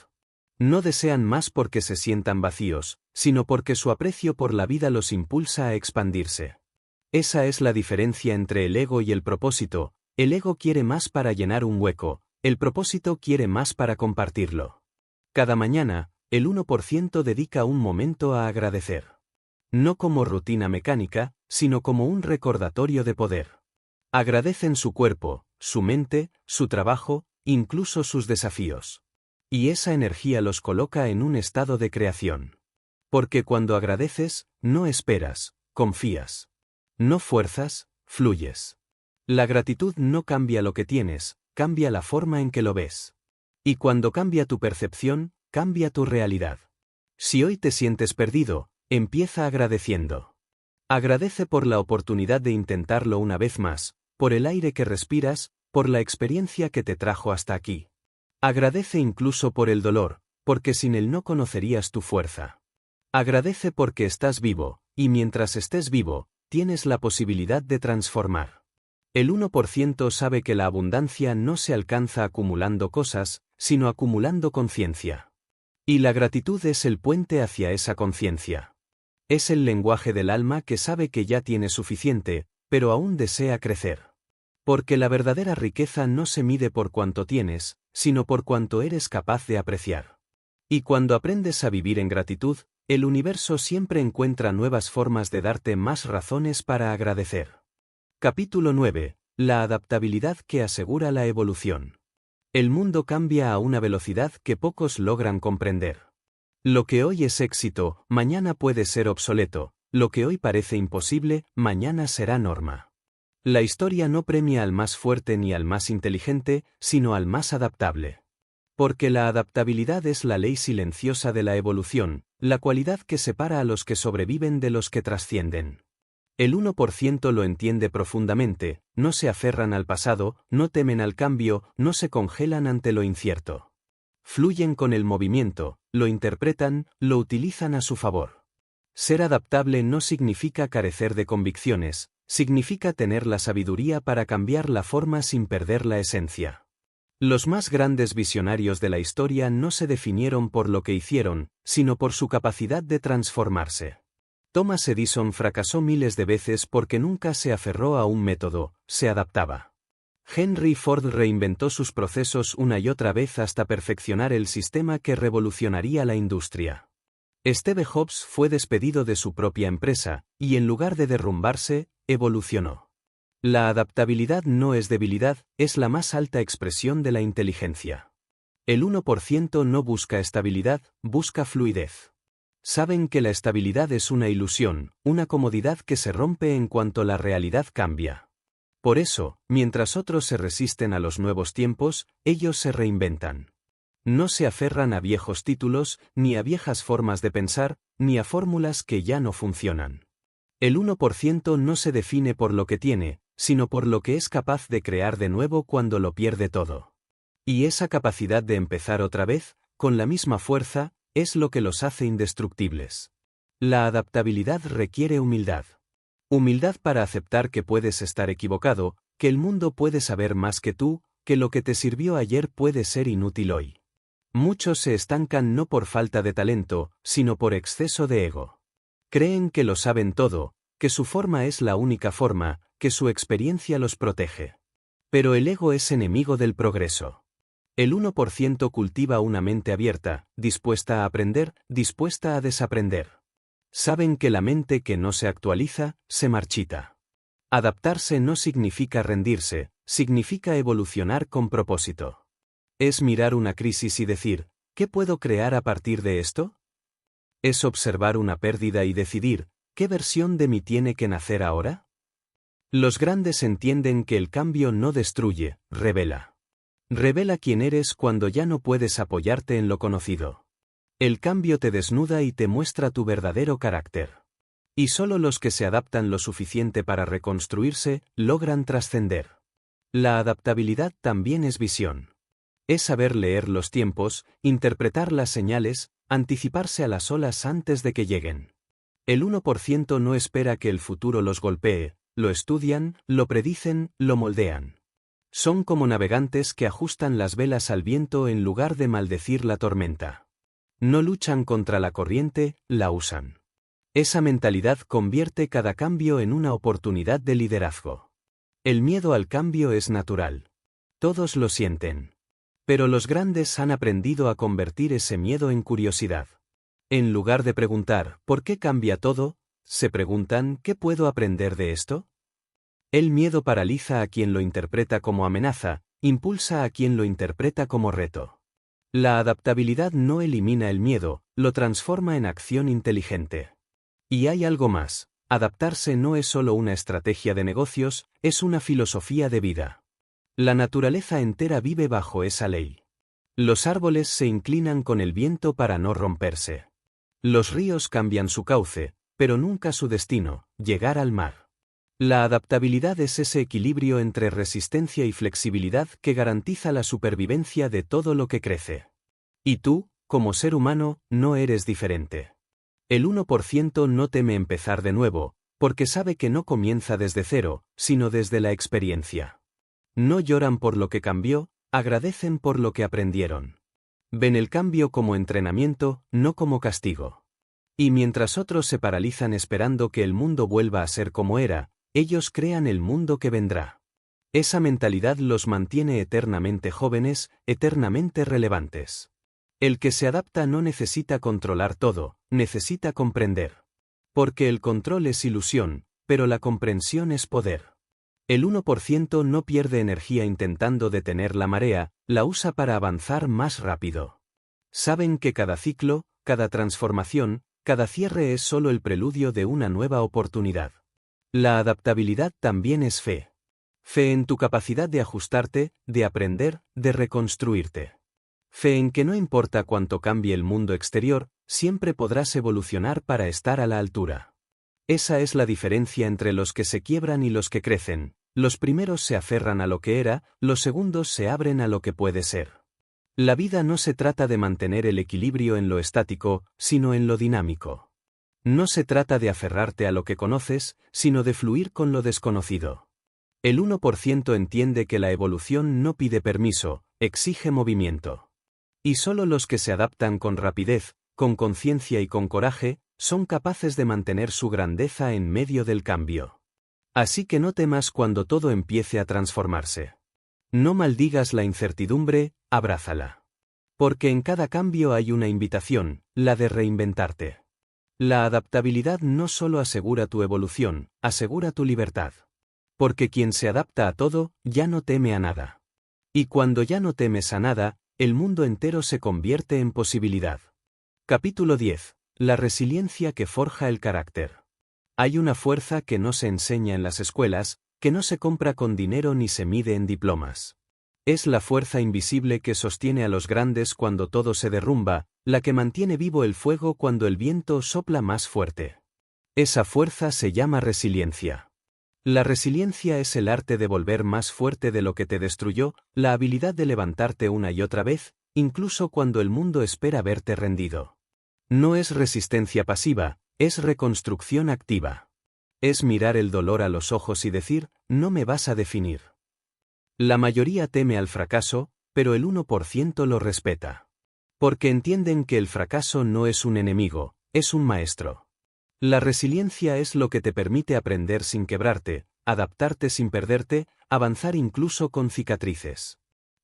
No desean más porque se sientan vacíos, sino porque su aprecio por la vida los impulsa a expandirse. Esa es la diferencia entre el ego y el propósito. El ego quiere más para llenar un hueco, el propósito quiere más para compartirlo. Cada mañana, el 1% dedica un momento a agradecer. No como rutina mecánica, sino como un recordatorio de poder. Agradecen su cuerpo, su mente, su trabajo, incluso sus desafíos. Y esa energía los coloca en un estado de creación. Porque cuando agradeces, no esperas, confías. No fuerzas, fluyes. La gratitud no cambia lo que tienes, cambia la forma en que lo ves. Y cuando cambia tu percepción, cambia tu realidad. Si hoy te sientes perdido, empieza agradeciendo. Agradece por la oportunidad de intentarlo una vez más, por el aire que respiras, por la experiencia que te trajo hasta aquí. Agradece incluso por el dolor, porque sin él no conocerías tu fuerza. Agradece porque estás vivo, y mientras estés vivo, tienes la posibilidad de transformar. El 1% sabe que la abundancia no se alcanza acumulando cosas, sino acumulando conciencia. Y la gratitud es el puente hacia esa conciencia. Es el lenguaje del alma que sabe que ya tiene suficiente, pero aún desea crecer. Porque la verdadera riqueza no se mide por cuánto tienes, sino por cuánto eres capaz de apreciar. Y cuando aprendes a vivir en gratitud, el universo siempre encuentra nuevas formas de darte más razones para agradecer. Capítulo 9. La adaptabilidad que asegura la evolución. El mundo cambia a una velocidad que pocos logran comprender. Lo que hoy es éxito, mañana puede ser obsoleto, lo que hoy parece imposible, mañana será norma. La historia no premia al más fuerte ni al más inteligente, sino al más adaptable. Porque la adaptabilidad es la ley silenciosa de la evolución, la cualidad que separa a los que sobreviven de los que trascienden. El 1% lo entiende profundamente, no se aferran al pasado, no temen al cambio, no se congelan ante lo incierto. Fluyen con el movimiento, lo interpretan, lo utilizan a su favor. Ser adaptable no significa carecer de convicciones, significa tener la sabiduría para cambiar la forma sin perder la esencia. Los más grandes visionarios de la historia no se definieron por lo que hicieron, sino por su capacidad de transformarse. Thomas Edison fracasó miles de veces porque nunca se aferró a un método, se adaptaba. Henry Ford reinventó sus procesos una y otra vez hasta perfeccionar el sistema que revolucionaría la industria. Steve Jobs fue despedido de su propia empresa, y en lugar de derrumbarse, evolucionó. La adaptabilidad no es debilidad, es la más alta expresión de la inteligencia. El 1% no busca estabilidad, busca fluidez. Saben que la estabilidad es una ilusión, una comodidad que se rompe en cuanto la realidad cambia. Por eso, mientras otros se resisten a los nuevos tiempos, ellos se reinventan. No se aferran a viejos títulos, ni a viejas formas de pensar, ni a fórmulas que ya no funcionan. El 1% no se define por lo que tiene, sino por lo que es capaz de crear de nuevo cuando lo pierde todo. Y esa capacidad de empezar otra vez, con la misma fuerza, es lo que los hace indestructibles. La adaptabilidad requiere humildad. Humildad para aceptar que puedes estar equivocado, que el mundo puede saber más que tú, que lo que te sirvió ayer puede ser inútil hoy. Muchos se estancan no por falta de talento, sino por exceso de ego. Creen que lo saben todo, que su forma es la única forma, que su experiencia los protege. Pero el ego es enemigo del progreso. El 1% cultiva una mente abierta, dispuesta a aprender, dispuesta a desaprender. Saben que la mente que no se actualiza, se marchita. Adaptarse no significa rendirse, significa evolucionar con propósito. Es mirar una crisis y decir, ¿qué puedo crear a partir de esto? Es observar una pérdida y decidir, ¿qué versión de mí tiene que nacer ahora? Los grandes entienden que el cambio no destruye, revela. Revela quién eres cuando ya no puedes apoyarte en lo conocido. El cambio te desnuda y te muestra tu verdadero carácter. Y solo los que se adaptan lo suficiente para reconstruirse, logran trascender. La adaptabilidad también es visión. Es saber leer los tiempos, interpretar las señales, anticiparse a las olas antes de que lleguen. El 1% no espera que el futuro los golpee, lo estudian, lo predicen, lo moldean. Son como navegantes que ajustan las velas al viento en lugar de maldecir la tormenta. No luchan contra la corriente, la usan. Esa mentalidad convierte cada cambio en una oportunidad de liderazgo. El miedo al cambio es natural. Todos lo sienten. Pero los grandes han aprendido a convertir ese miedo en curiosidad. En lugar de preguntar, ¿por qué cambia todo?, se preguntan, ¿qué puedo aprender de esto? El miedo paraliza a quien lo interpreta como amenaza, impulsa a quien lo interpreta como reto. La adaptabilidad no elimina el miedo, lo transforma en acción inteligente. Y hay algo más, adaptarse no es solo una estrategia de negocios, es una filosofía de vida. La naturaleza entera vive bajo esa ley. Los árboles se inclinan con el viento para no romperse. Los ríos cambian su cauce, pero nunca su destino, llegar al mar. La adaptabilidad es ese equilibrio entre resistencia y flexibilidad que garantiza la supervivencia de todo lo que crece. Y tú, como ser humano, no eres diferente. El 1% no teme empezar de nuevo, porque sabe que no comienza desde cero, sino desde la experiencia. No lloran por lo que cambió, agradecen por lo que aprendieron. Ven el cambio como entrenamiento, no como castigo. Y mientras otros se paralizan esperando que el mundo vuelva a ser como era, ellos crean el mundo que vendrá. Esa mentalidad los mantiene eternamente jóvenes, eternamente relevantes. El que se adapta no necesita controlar todo, necesita comprender. Porque el control es ilusión, pero la comprensión es poder. El 1% no pierde energía intentando detener la marea, la usa para avanzar más rápido. Saben que cada ciclo, cada transformación, cada cierre es solo el preludio de una nueva oportunidad. La adaptabilidad también es fe. Fe en tu capacidad de ajustarte, de aprender, de reconstruirte. Fe en que no importa cuánto cambie el mundo exterior, siempre podrás evolucionar para estar a la altura. Esa es la diferencia entre los que se quiebran y los que crecen. Los primeros se aferran a lo que era, los segundos se abren a lo que puede ser. La vida no se trata de mantener el equilibrio en lo estático, sino en lo dinámico. No se trata de aferrarte a lo que conoces, sino de fluir con lo desconocido. El 1% entiende que la evolución no pide permiso, exige movimiento. Y solo los que se adaptan con rapidez, con conciencia y con coraje, son capaces de mantener su grandeza en medio del cambio. Así que no temas cuando todo empiece a transformarse. No maldigas la incertidumbre, abrázala. Porque en cada cambio hay una invitación, la de reinventarte. La adaptabilidad no solo asegura tu evolución, asegura tu libertad. Porque quien se adapta a todo, ya no teme a nada. Y cuando ya no temes a nada, el mundo entero se convierte en posibilidad. Capítulo 10. La resiliencia que forja el carácter. Hay una fuerza que no se enseña en las escuelas, que no se compra con dinero ni se mide en diplomas. Es la fuerza invisible que sostiene a los grandes cuando todo se derrumba, la que mantiene vivo el fuego cuando el viento sopla más fuerte. Esa fuerza se llama resiliencia. La resiliencia es el arte de volver más fuerte de lo que te destruyó, la habilidad de levantarte una y otra vez, incluso cuando el mundo espera verte rendido. No es resistencia pasiva, es reconstrucción activa. Es mirar el dolor a los ojos y decir, no me vas a definir. La mayoría teme al fracaso, pero el 1% lo respeta. Porque entienden que el fracaso no es un enemigo, es un maestro. La resiliencia es lo que te permite aprender sin quebrarte, adaptarte sin perderte, avanzar incluso con cicatrices.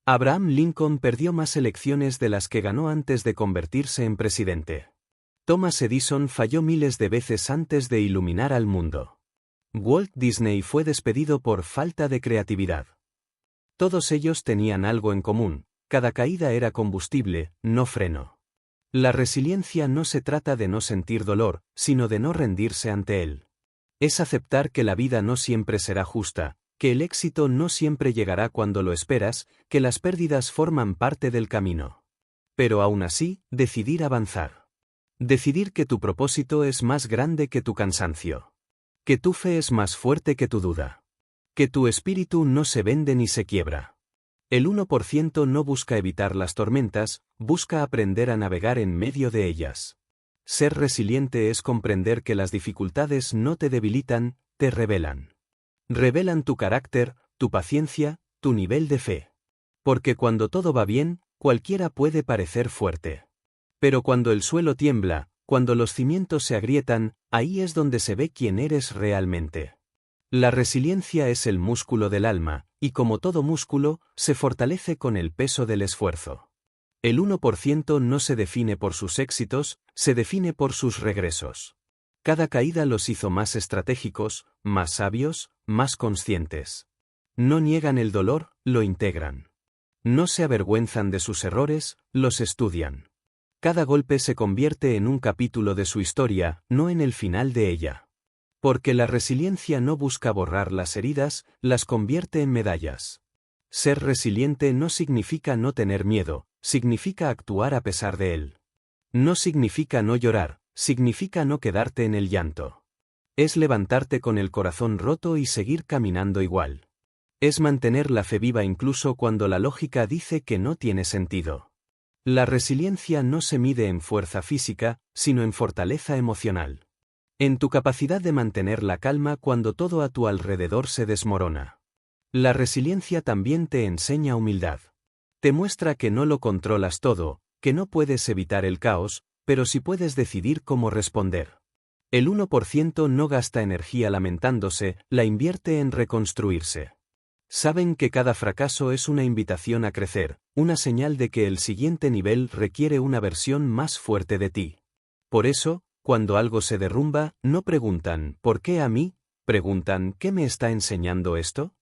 Abraham Lincoln perdió más elecciones de las que ganó antes de convertirse en presidente. Thomas Edison falló miles de veces antes de iluminar al mundo. Walt Disney fue despedido por falta de creatividad. Todos ellos tenían algo en común, cada caída era combustible, no freno. La resiliencia no se trata de no sentir dolor, sino de no rendirse ante él. Es aceptar que la vida no siempre será justa, que el éxito no siempre llegará cuando lo esperas, que las pérdidas forman parte del camino. Pero aún así, decidir avanzar. Decidir que tu propósito es más grande que tu cansancio. Que tu fe es más fuerte que tu duda. Que tu espíritu no se vende ni se quiebra. El 1% no busca evitar las tormentas, busca aprender a navegar en medio de ellas. Ser resiliente es comprender que las dificultades no te debilitan, te revelan. Revelan tu carácter, tu paciencia, tu nivel de fe. Porque cuando todo va bien, cualquiera puede parecer fuerte. Pero cuando el suelo tiembla, cuando los cimientos se agrietan, ahí es donde se ve quién eres realmente. La resiliencia es el músculo del alma, y como todo músculo, se fortalece con el peso del esfuerzo. El 1% no se define por sus éxitos, se define por sus regresos. Cada caída los hizo más estratégicos, más sabios, más conscientes. No niegan el dolor, lo integran. No se avergüenzan de sus errores, los estudian. Cada golpe se convierte en un capítulo de su historia, no en el final de ella. Porque la resiliencia no busca borrar las heridas, las convierte en medallas. Ser resiliente no significa no tener miedo, significa actuar a pesar de él. No significa no llorar, significa no quedarte en el llanto. Es levantarte con el corazón roto y seguir caminando igual. Es mantener la fe viva incluso cuando la lógica dice que no tiene sentido. La resiliencia no se mide en fuerza física, sino en fortaleza emocional. En tu capacidad de mantener la calma cuando todo a tu alrededor se desmorona. La resiliencia también te enseña humildad. Te muestra que no lo controlas todo, que no puedes evitar el caos, pero sí puedes decidir cómo responder. El 1% no gasta energía lamentándose, la invierte en reconstruirse. Saben que cada fracaso es una invitación a crecer, una señal de que el siguiente nivel requiere una versión más fuerte de ti. Por eso, cuando algo se derrumba, no preguntan ¿por qué a mí?, preguntan ¿qué me está enseñando esto?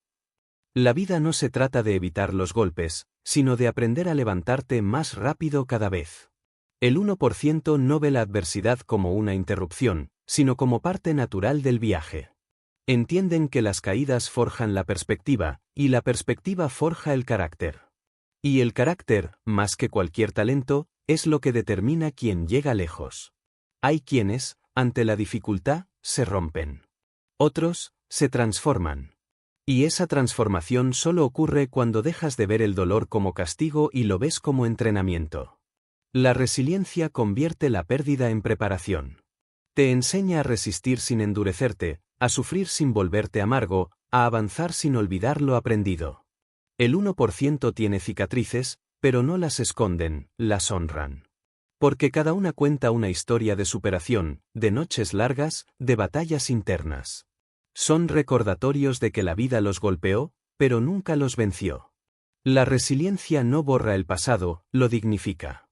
La vida no se trata de evitar los golpes, sino de aprender a levantarte más rápido cada vez. El 1% no ve la adversidad como una interrupción, sino como parte natural del viaje. Entienden que las caídas forjan la perspectiva, y la perspectiva forja el carácter. Y el carácter, más que cualquier talento, es lo que determina quién llega lejos. Hay quienes, ante la dificultad, se rompen. Otros, se transforman. Y esa transformación solo ocurre cuando dejas de ver el dolor como castigo y lo ves como entrenamiento. La resiliencia convierte la pérdida en preparación. Te enseña a resistir sin endurecerte, a sufrir sin volverte amargo, a avanzar sin olvidar lo aprendido. El 1% tiene cicatrices, pero no las esconden, las honran. Porque cada una cuenta una historia de superación, de noches largas, de batallas internas. Son recordatorios de que la vida los golpeó, pero nunca los venció. La resiliencia no borra el pasado, lo dignifica.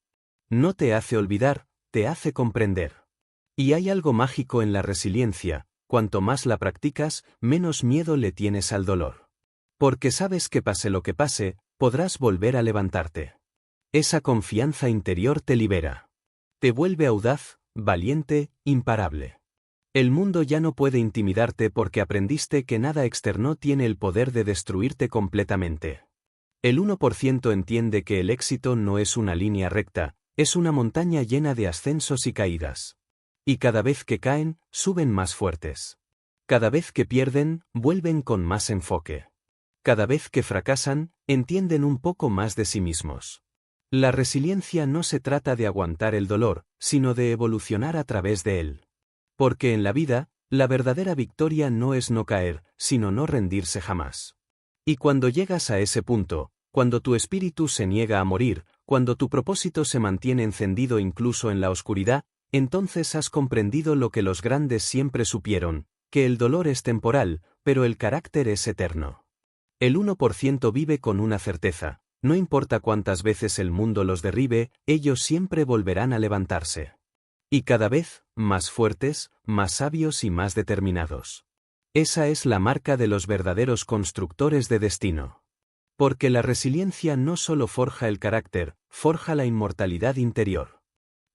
No te hace olvidar, te hace comprender. Y hay algo mágico en la resiliencia, cuanto más la practicas, menos miedo le tienes al dolor. Porque sabes que pase lo que pase, podrás volver a levantarte. Esa confianza interior te libera. Te vuelve audaz, valiente, imparable. El mundo ya no puede intimidarte porque aprendiste que nada externo tiene el poder de destruirte completamente. El 1% entiende que el éxito no es una línea recta, es una montaña llena de ascensos y caídas. Y cada vez que caen, suben más fuertes. Cada vez que pierden, vuelven con más enfoque. Cada vez que fracasan, entienden un poco más de sí mismos. La resiliencia no se trata de aguantar el dolor, sino de evolucionar a través de él. Porque en la vida, La verdadera victoria no es no caer, sino no rendirse jamás. Y cuando llegas a ese punto, cuando tu espíritu se niega a morir, cuando tu propósito se mantiene encendido incluso en la oscuridad, entonces has comprendido lo que los grandes siempre supieron, que el dolor es temporal, pero el carácter es eterno. El 1% vive con una certeza: no importa cuántas veces el mundo los derribe, ellos siempre volverán a levantarse. Y cada vez, más fuertes, más sabios y más determinados. Esa es la marca de los verdaderos constructores de destino. Porque la resiliencia no solo forja el carácter, forja la inmortalidad interior.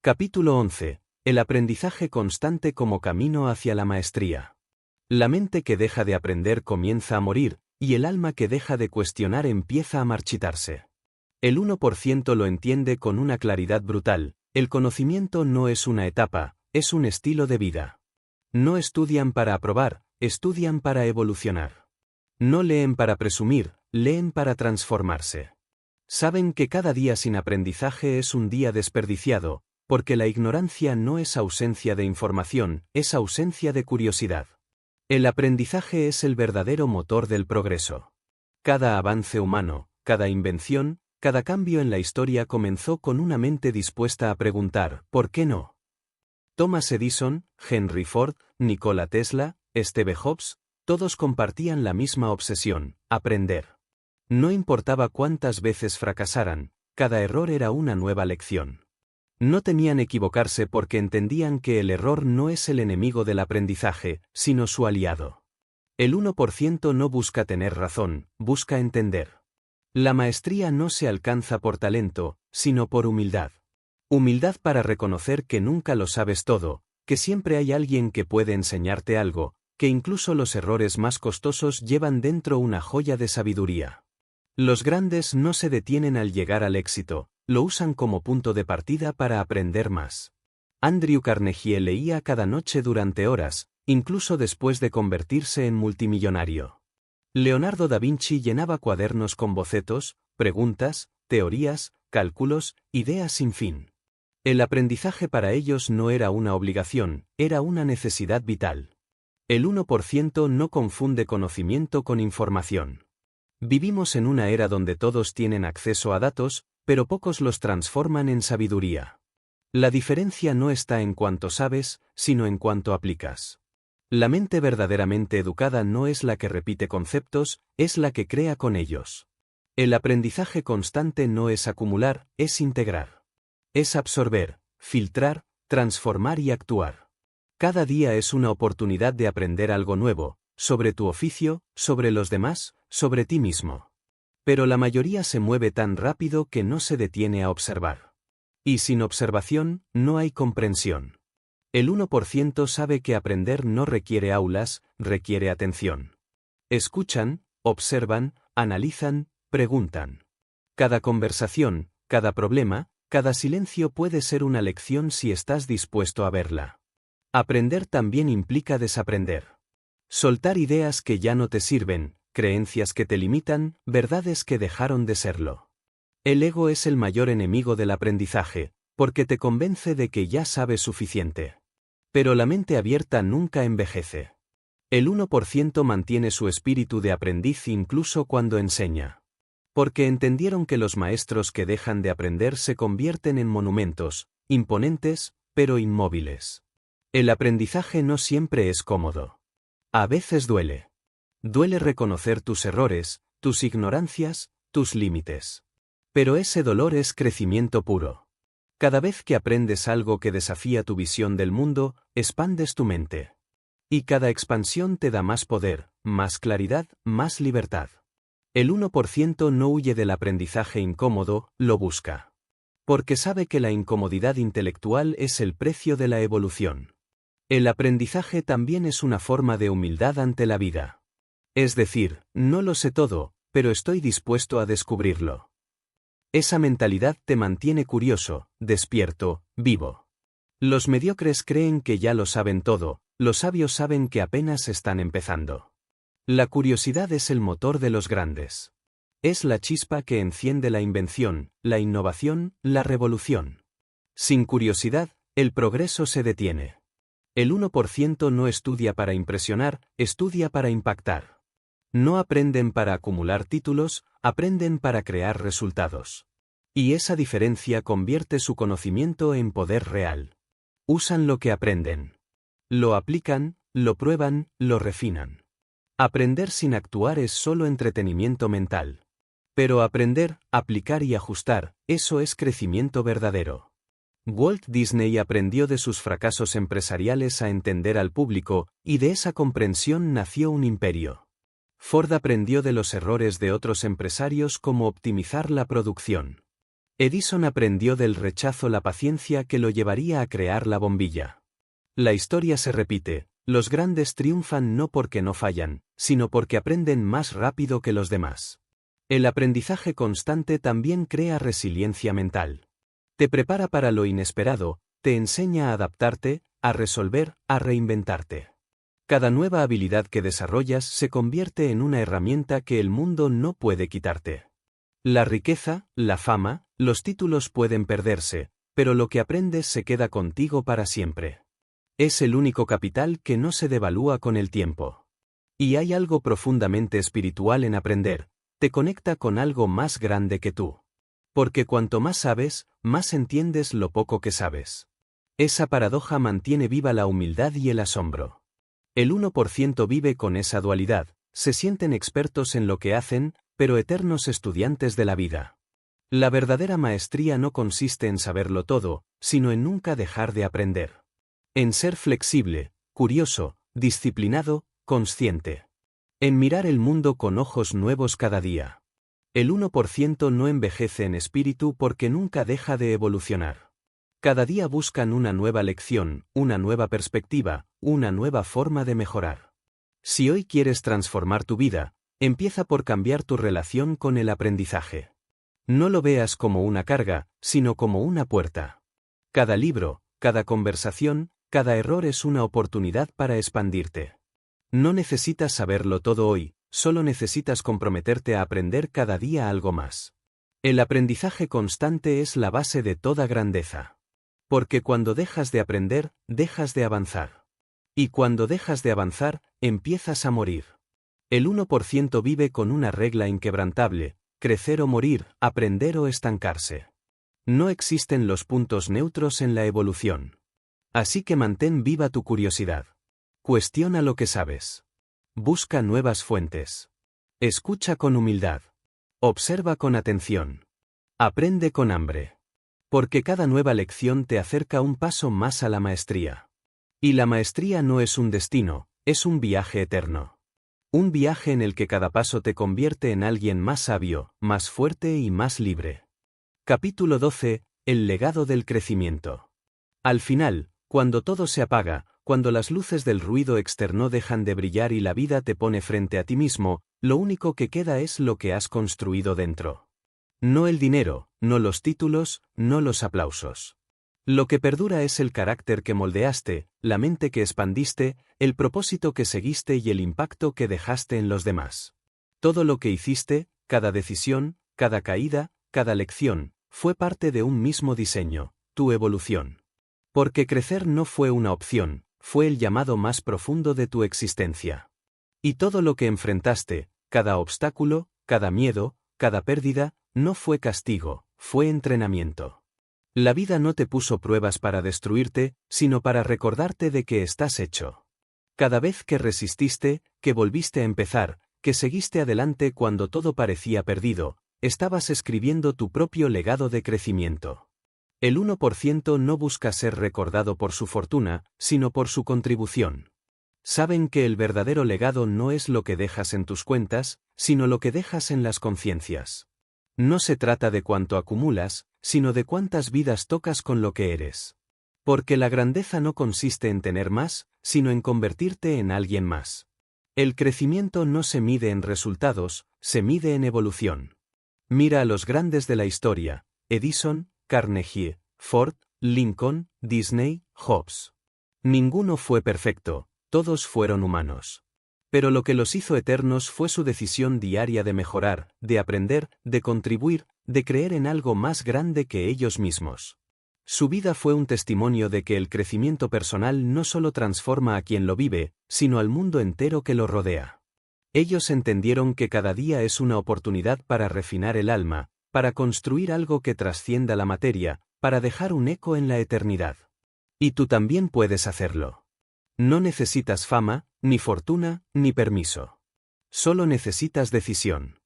Capítulo 11. El aprendizaje constante como camino hacia la maestría. La mente que deja de aprender comienza a morir, y el alma que deja de cuestionar empieza a marchitarse. El 1% lo entiende con una claridad brutal: el conocimiento no es una etapa, es un estilo de vida. No estudian para aprobar, estudian para evolucionar. No leen para presumir, leen para transformarse. Saben que cada día sin aprendizaje es un día desperdiciado, porque la ignorancia no es ausencia de información, es ausencia de curiosidad. El aprendizaje es el verdadero motor del progreso. Cada avance humano, cada invención, cada cambio en la historia comenzó con una mente dispuesta a preguntar: ¿por qué no? Thomas Edison, Henry Ford, Nikola Tesla, Steve Jobs, todos compartían la misma obsesión: aprender. No importaba cuántas veces fracasaran, cada error era una nueva lección. No temían equivocarse porque entendían que el error no es el enemigo del aprendizaje, sino su aliado. El 1% no busca tener razón, busca entender. La maestría no se alcanza por talento, sino por humildad. Humildad para reconocer que nunca lo sabes todo, que siempre hay alguien que puede enseñarte algo, que incluso los errores más costosos llevan dentro una joya de sabiduría. Los grandes no se detienen al llegar al éxito, lo usan como punto de partida para aprender más. Andrew Carnegie leía cada noche durante horas, incluso después de convertirse en multimillonario. Leonardo da Vinci llenaba cuadernos con bocetos, preguntas, teorías, cálculos, ideas sin fin. El aprendizaje para ellos no era una obligación, era una necesidad vital. El 1% no confunde conocimiento con información. Vivimos en una era donde todos tienen acceso a datos, pero pocos los transforman en sabiduría. La diferencia no está en cuánto sabes, sino en cuánto aplicas. La mente verdaderamente educada no es la que repite conceptos, es la que crea con ellos. El aprendizaje constante no es acumular, es integrar. Es absorber, filtrar, transformar y actuar. Cada día es una oportunidad de aprender algo nuevo, sobre tu oficio, sobre los demás, sobre ti mismo. Pero la mayoría se mueve tan rápido que no se detiene a observar. Y sin observación, no hay comprensión. El 1% sabe que aprender no requiere aulas, requiere atención. Escuchan, observan, analizan, preguntan. Cada conversación, cada problema, cada silencio puede ser una lección si estás dispuesto a verla. Aprender también implica desaprender. Soltar ideas que ya no te sirven, creencias que te limitan, verdades que dejaron de serlo. El ego es el mayor enemigo del aprendizaje, porque te convence de que ya sabes suficiente. Pero la mente abierta nunca envejece. El 1% mantiene su espíritu de aprendiz incluso cuando enseña. Porque entendieron que los maestros que dejan de aprender se convierten en monumentos, imponentes, pero inmóviles. El aprendizaje no siempre es cómodo. A veces duele. Duele reconocer tus errores, tus ignorancias, tus límites. Pero ese dolor es crecimiento puro. Cada vez que aprendes algo que desafía tu visión del mundo, expandes tu mente. Y cada expansión te da más poder, más claridad, más libertad. El 1% no huye del aprendizaje incómodo, lo busca. Porque sabe que la incomodidad intelectual es el precio de la evolución. El aprendizaje también es una forma de humildad ante la vida. Es decir, no lo sé todo, pero estoy dispuesto a descubrirlo. Esa mentalidad te mantiene curioso, despierto, vivo. Los mediocres creen que ya lo saben todo, los sabios saben que apenas están empezando. La curiosidad es el motor de los grandes. Es la chispa que enciende la invención, la innovación, la revolución. Sin curiosidad, el progreso se detiene. El 1% no estudia para impresionar, estudia para impactar. No aprenden para acumular títulos, aprenden para crear resultados. Y esa diferencia convierte su conocimiento en poder real. Usan lo que aprenden. Lo aplican, lo prueban, lo refinan. Aprender sin actuar es solo entretenimiento mental. Pero aprender, aplicar y ajustar, eso es crecimiento verdadero. Walt Disney aprendió de sus fracasos empresariales a entender al público, y de esa comprensión nació un imperio. Ford aprendió de los errores de otros empresarios cómo optimizar la producción. Edison aprendió del rechazo la paciencia que lo llevaría a crear la bombilla. La historia se repite, los grandes triunfan no porque no fallan, sino porque aprenden más rápido que los demás. El aprendizaje constante también crea resiliencia mental. Te prepara para lo inesperado, te enseña a adaptarte, a resolver, a reinventarte. Cada nueva habilidad que desarrollas se convierte en una herramienta que el mundo no puede quitarte. La riqueza, la fama, los títulos pueden perderse, pero lo que aprendes se queda contigo para siempre. Es el único capital que no se devalúa con el tiempo. Y hay algo profundamente espiritual en aprender, te conecta con algo más grande que tú. Porque cuanto más sabes, más entiendes lo poco que sabes. Esa paradoja mantiene viva la humildad y el asombro. El 1% vive con esa dualidad, se sienten expertos en lo que hacen, pero eternos estudiantes de la vida. La verdadera maestría no consiste en saberlo todo, sino en nunca dejar de aprender. En ser flexible, curioso, disciplinado, consciente. En mirar el mundo con ojos nuevos cada día. El 1% no envejece en espíritu porque nunca deja de evolucionar. Cada día buscan una nueva lección, una nueva perspectiva, una nueva forma de mejorar. Si hoy quieres transformar tu vida, empieza por cambiar tu relación con el aprendizaje. No lo veas como una carga, sino como una puerta. Cada libro, cada conversación, cada error es una oportunidad para expandirte. No necesitas saberlo todo hoy, solo necesitas comprometerte a aprender cada día algo más. El aprendizaje constante es la base de toda grandeza. Porque cuando dejas de aprender, dejas de avanzar. Y cuando dejas de avanzar, empiezas a morir. El 1% vive con una regla inquebrantable: crecer o morir, aprender o estancarse. No existen los puntos neutros en la evolución. Así que mantén viva tu curiosidad. Cuestiona lo que sabes. Busca nuevas fuentes. Escucha con humildad. Observa con atención. Aprende con hambre. Porque cada nueva lección te acerca un paso más a la maestría. Y la maestría no es un destino, es un viaje eterno. Un viaje en el que cada paso te convierte en alguien más sabio, más fuerte y más libre. Capítulo 12. El legado del crecimiento. Al final, cuando todo se apaga, cuando las luces del ruido externo dejan de brillar y la vida te pone frente a ti mismo, lo único que queda es lo que has construido dentro. No el dinero, no los títulos, no los aplausos. Lo que perdura es el carácter que moldeaste, la mente que expandiste, el propósito que seguiste y el impacto que dejaste en los demás. Todo lo que hiciste, cada decisión, cada caída, cada lección, fue parte de un mismo diseño, tu evolución. Porque crecer no fue una opción, fue el llamado más profundo de tu existencia. Y todo lo que enfrentaste, cada obstáculo, cada miedo, cada pérdida, no fue castigo, fue entrenamiento. La vida no te puso pruebas para destruirte, sino para recordarte de que estás hecho. Cada vez que resististe, que volviste a empezar, que seguiste adelante cuando todo parecía perdido, estabas escribiendo tu propio legado de crecimiento. El 1% no busca ser recordado por su fortuna, sino por su contribución. Saben que el verdadero legado no es lo que dejas en tus cuentas, sino lo que dejas en las conciencias. No se trata de cuánto acumulas, sino de cuántas vidas tocas con lo que eres. Porque la grandeza no consiste en tener más, sino en convertirte en alguien más. El crecimiento no se mide en resultados, se mide en evolución. Mira a los grandes de la historia: Edison, Carnegie, Ford, Lincoln, Disney, Jobs. Ninguno fue perfecto, todos fueron humanos. Pero lo que los hizo eternos fue su decisión diaria de mejorar, de aprender, de contribuir, de creer en algo más grande que ellos mismos. Su vida fue un testimonio de que el crecimiento personal no solo transforma a quien lo vive, sino al mundo entero que lo rodea. Ellos entendieron que cada día es una oportunidad para refinar el alma, para construir algo que trascienda la materia, para dejar un eco en la eternidad. Y tú también puedes hacerlo. No necesitas fama, ni fortuna, ni permiso. Solo necesitas decisión.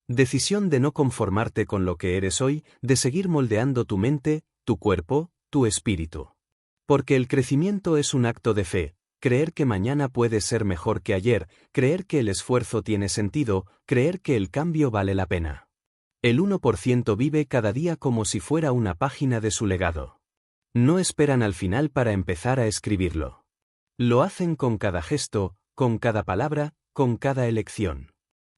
Decisión de no conformarte con lo que eres hoy, de seguir moldeando tu mente, tu cuerpo, tu espíritu. Porque el crecimiento es un acto de fe, creer que mañana puede ser mejor que ayer, creer que el esfuerzo tiene sentido, creer que el cambio vale la pena. El 1% vive cada día como si fuera una página de su legado. No esperan al final para empezar a escribirlo. Lo hacen con cada gesto, con cada palabra, con cada elección.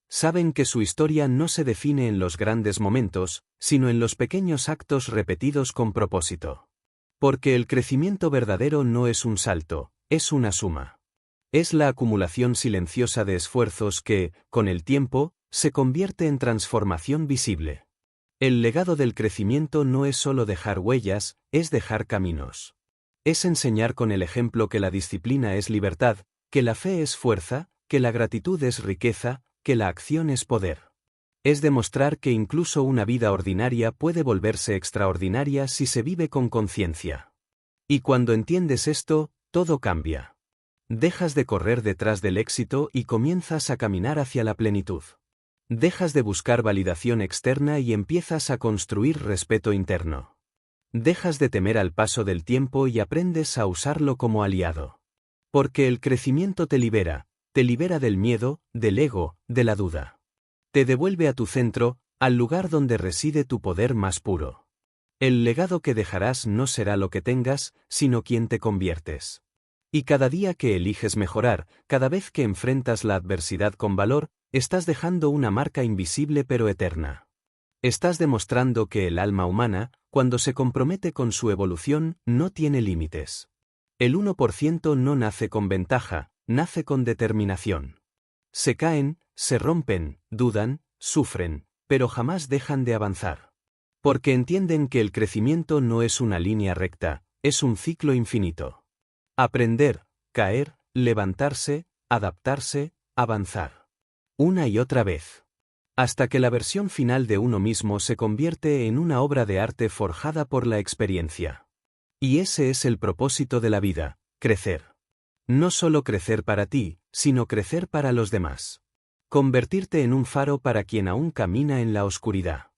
Saben que su historia no se define en los grandes momentos, sino en los pequeños actos repetidos con propósito. Porque el crecimiento verdadero no es un salto, es una suma. Es la acumulación silenciosa de esfuerzos que, con el tiempo, se convierte en transformación visible. El legado del crecimiento no es solo dejar huellas, es dejar caminos. Es enseñar con el ejemplo que la disciplina es libertad, que la fe es fuerza, que la gratitud es riqueza, que la acción es poder. Es demostrar que incluso una vida ordinaria puede volverse extraordinaria si se vive con conciencia. Y cuando entiendes esto, todo cambia. Dejas de correr detrás del éxito y comienzas a caminar hacia la plenitud. Dejas de buscar validación externa y empiezas a construir respeto interno. Dejas de temer al paso del tiempo y aprendes a usarlo como aliado. Porque el crecimiento te libera del miedo, del ego, de la duda. Te devuelve a tu centro, al lugar donde reside tu poder más puro. El legado que dejarás no será lo que tengas, sino quien te conviertes. Y cada día que eliges mejorar, cada vez que enfrentas la adversidad con valor, estás dejando una marca invisible pero eterna. Estás demostrando que el alma humana, cuando se compromete con su evolución, no tiene límites. El 1% no nace con ventaja, nace con determinación. Se caen, se rompen, dudan, sufren, pero jamás dejan de avanzar. Porque entienden que el crecimiento no es una línea recta, es un ciclo infinito. Aprender, caer, levantarse, adaptarse, avanzar. Una y otra vez. Hasta que la versión final de uno mismo se convierte en una obra de arte forjada por la experiencia. Y ese es el propósito de la vida, crecer. No solo crecer para ti, sino crecer para los demás. Convertirte en un faro para quien aún camina en la oscuridad.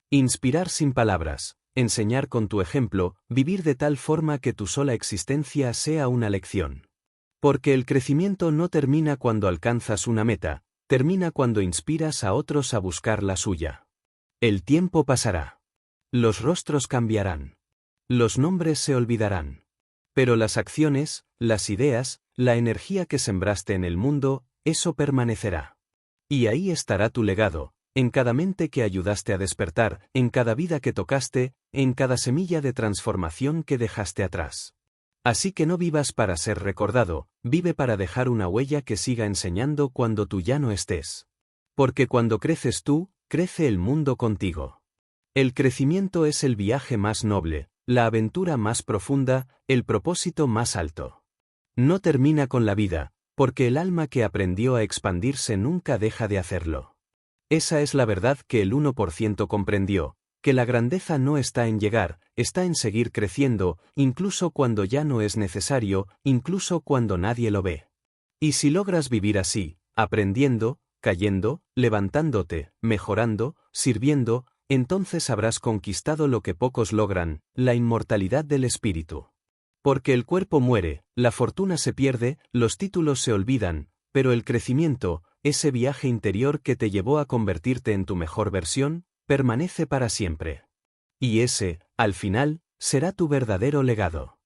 Inspirar sin palabras, enseñar con tu ejemplo, vivir de tal forma que tu sola existencia sea una lección. Porque el crecimiento no termina cuando alcanzas una meta, termina cuando inspiras a otros a buscar la suya. El tiempo pasará. Los rostros cambiarán. Los nombres se olvidarán. Pero las acciones, las ideas, la energía que sembraste en el mundo, eso permanecerá. Y ahí estará tu legado, en cada mente que ayudaste a despertar, en cada vida que tocaste, en cada semilla de transformación que dejaste atrás. Así que no vivas para ser recordado, vive para dejar una huella que siga enseñando cuando tú ya no estés. Porque cuando creces tú, crece el mundo contigo. El crecimiento es el viaje más noble, la aventura más profunda, el propósito más alto. No termina con la vida, porque el alma que aprendió a expandirse nunca deja de hacerlo. Esa es la verdad que el 1% comprendió, que la grandeza no está en llegar, está en seguir creciendo, incluso cuando ya no es necesario, incluso cuando nadie lo ve. Y si logras vivir así, aprendiendo, cayendo, levantándote, mejorando, sirviendo, entonces habrás conquistado lo que pocos logran, la inmortalidad del espíritu. Porque el cuerpo muere, la fortuna se pierde, los títulos se olvidan, pero el crecimiento, ese viaje interior que te llevó a convertirte en tu mejor versión, permanece para siempre. Y ese, al final, será tu verdadero legado.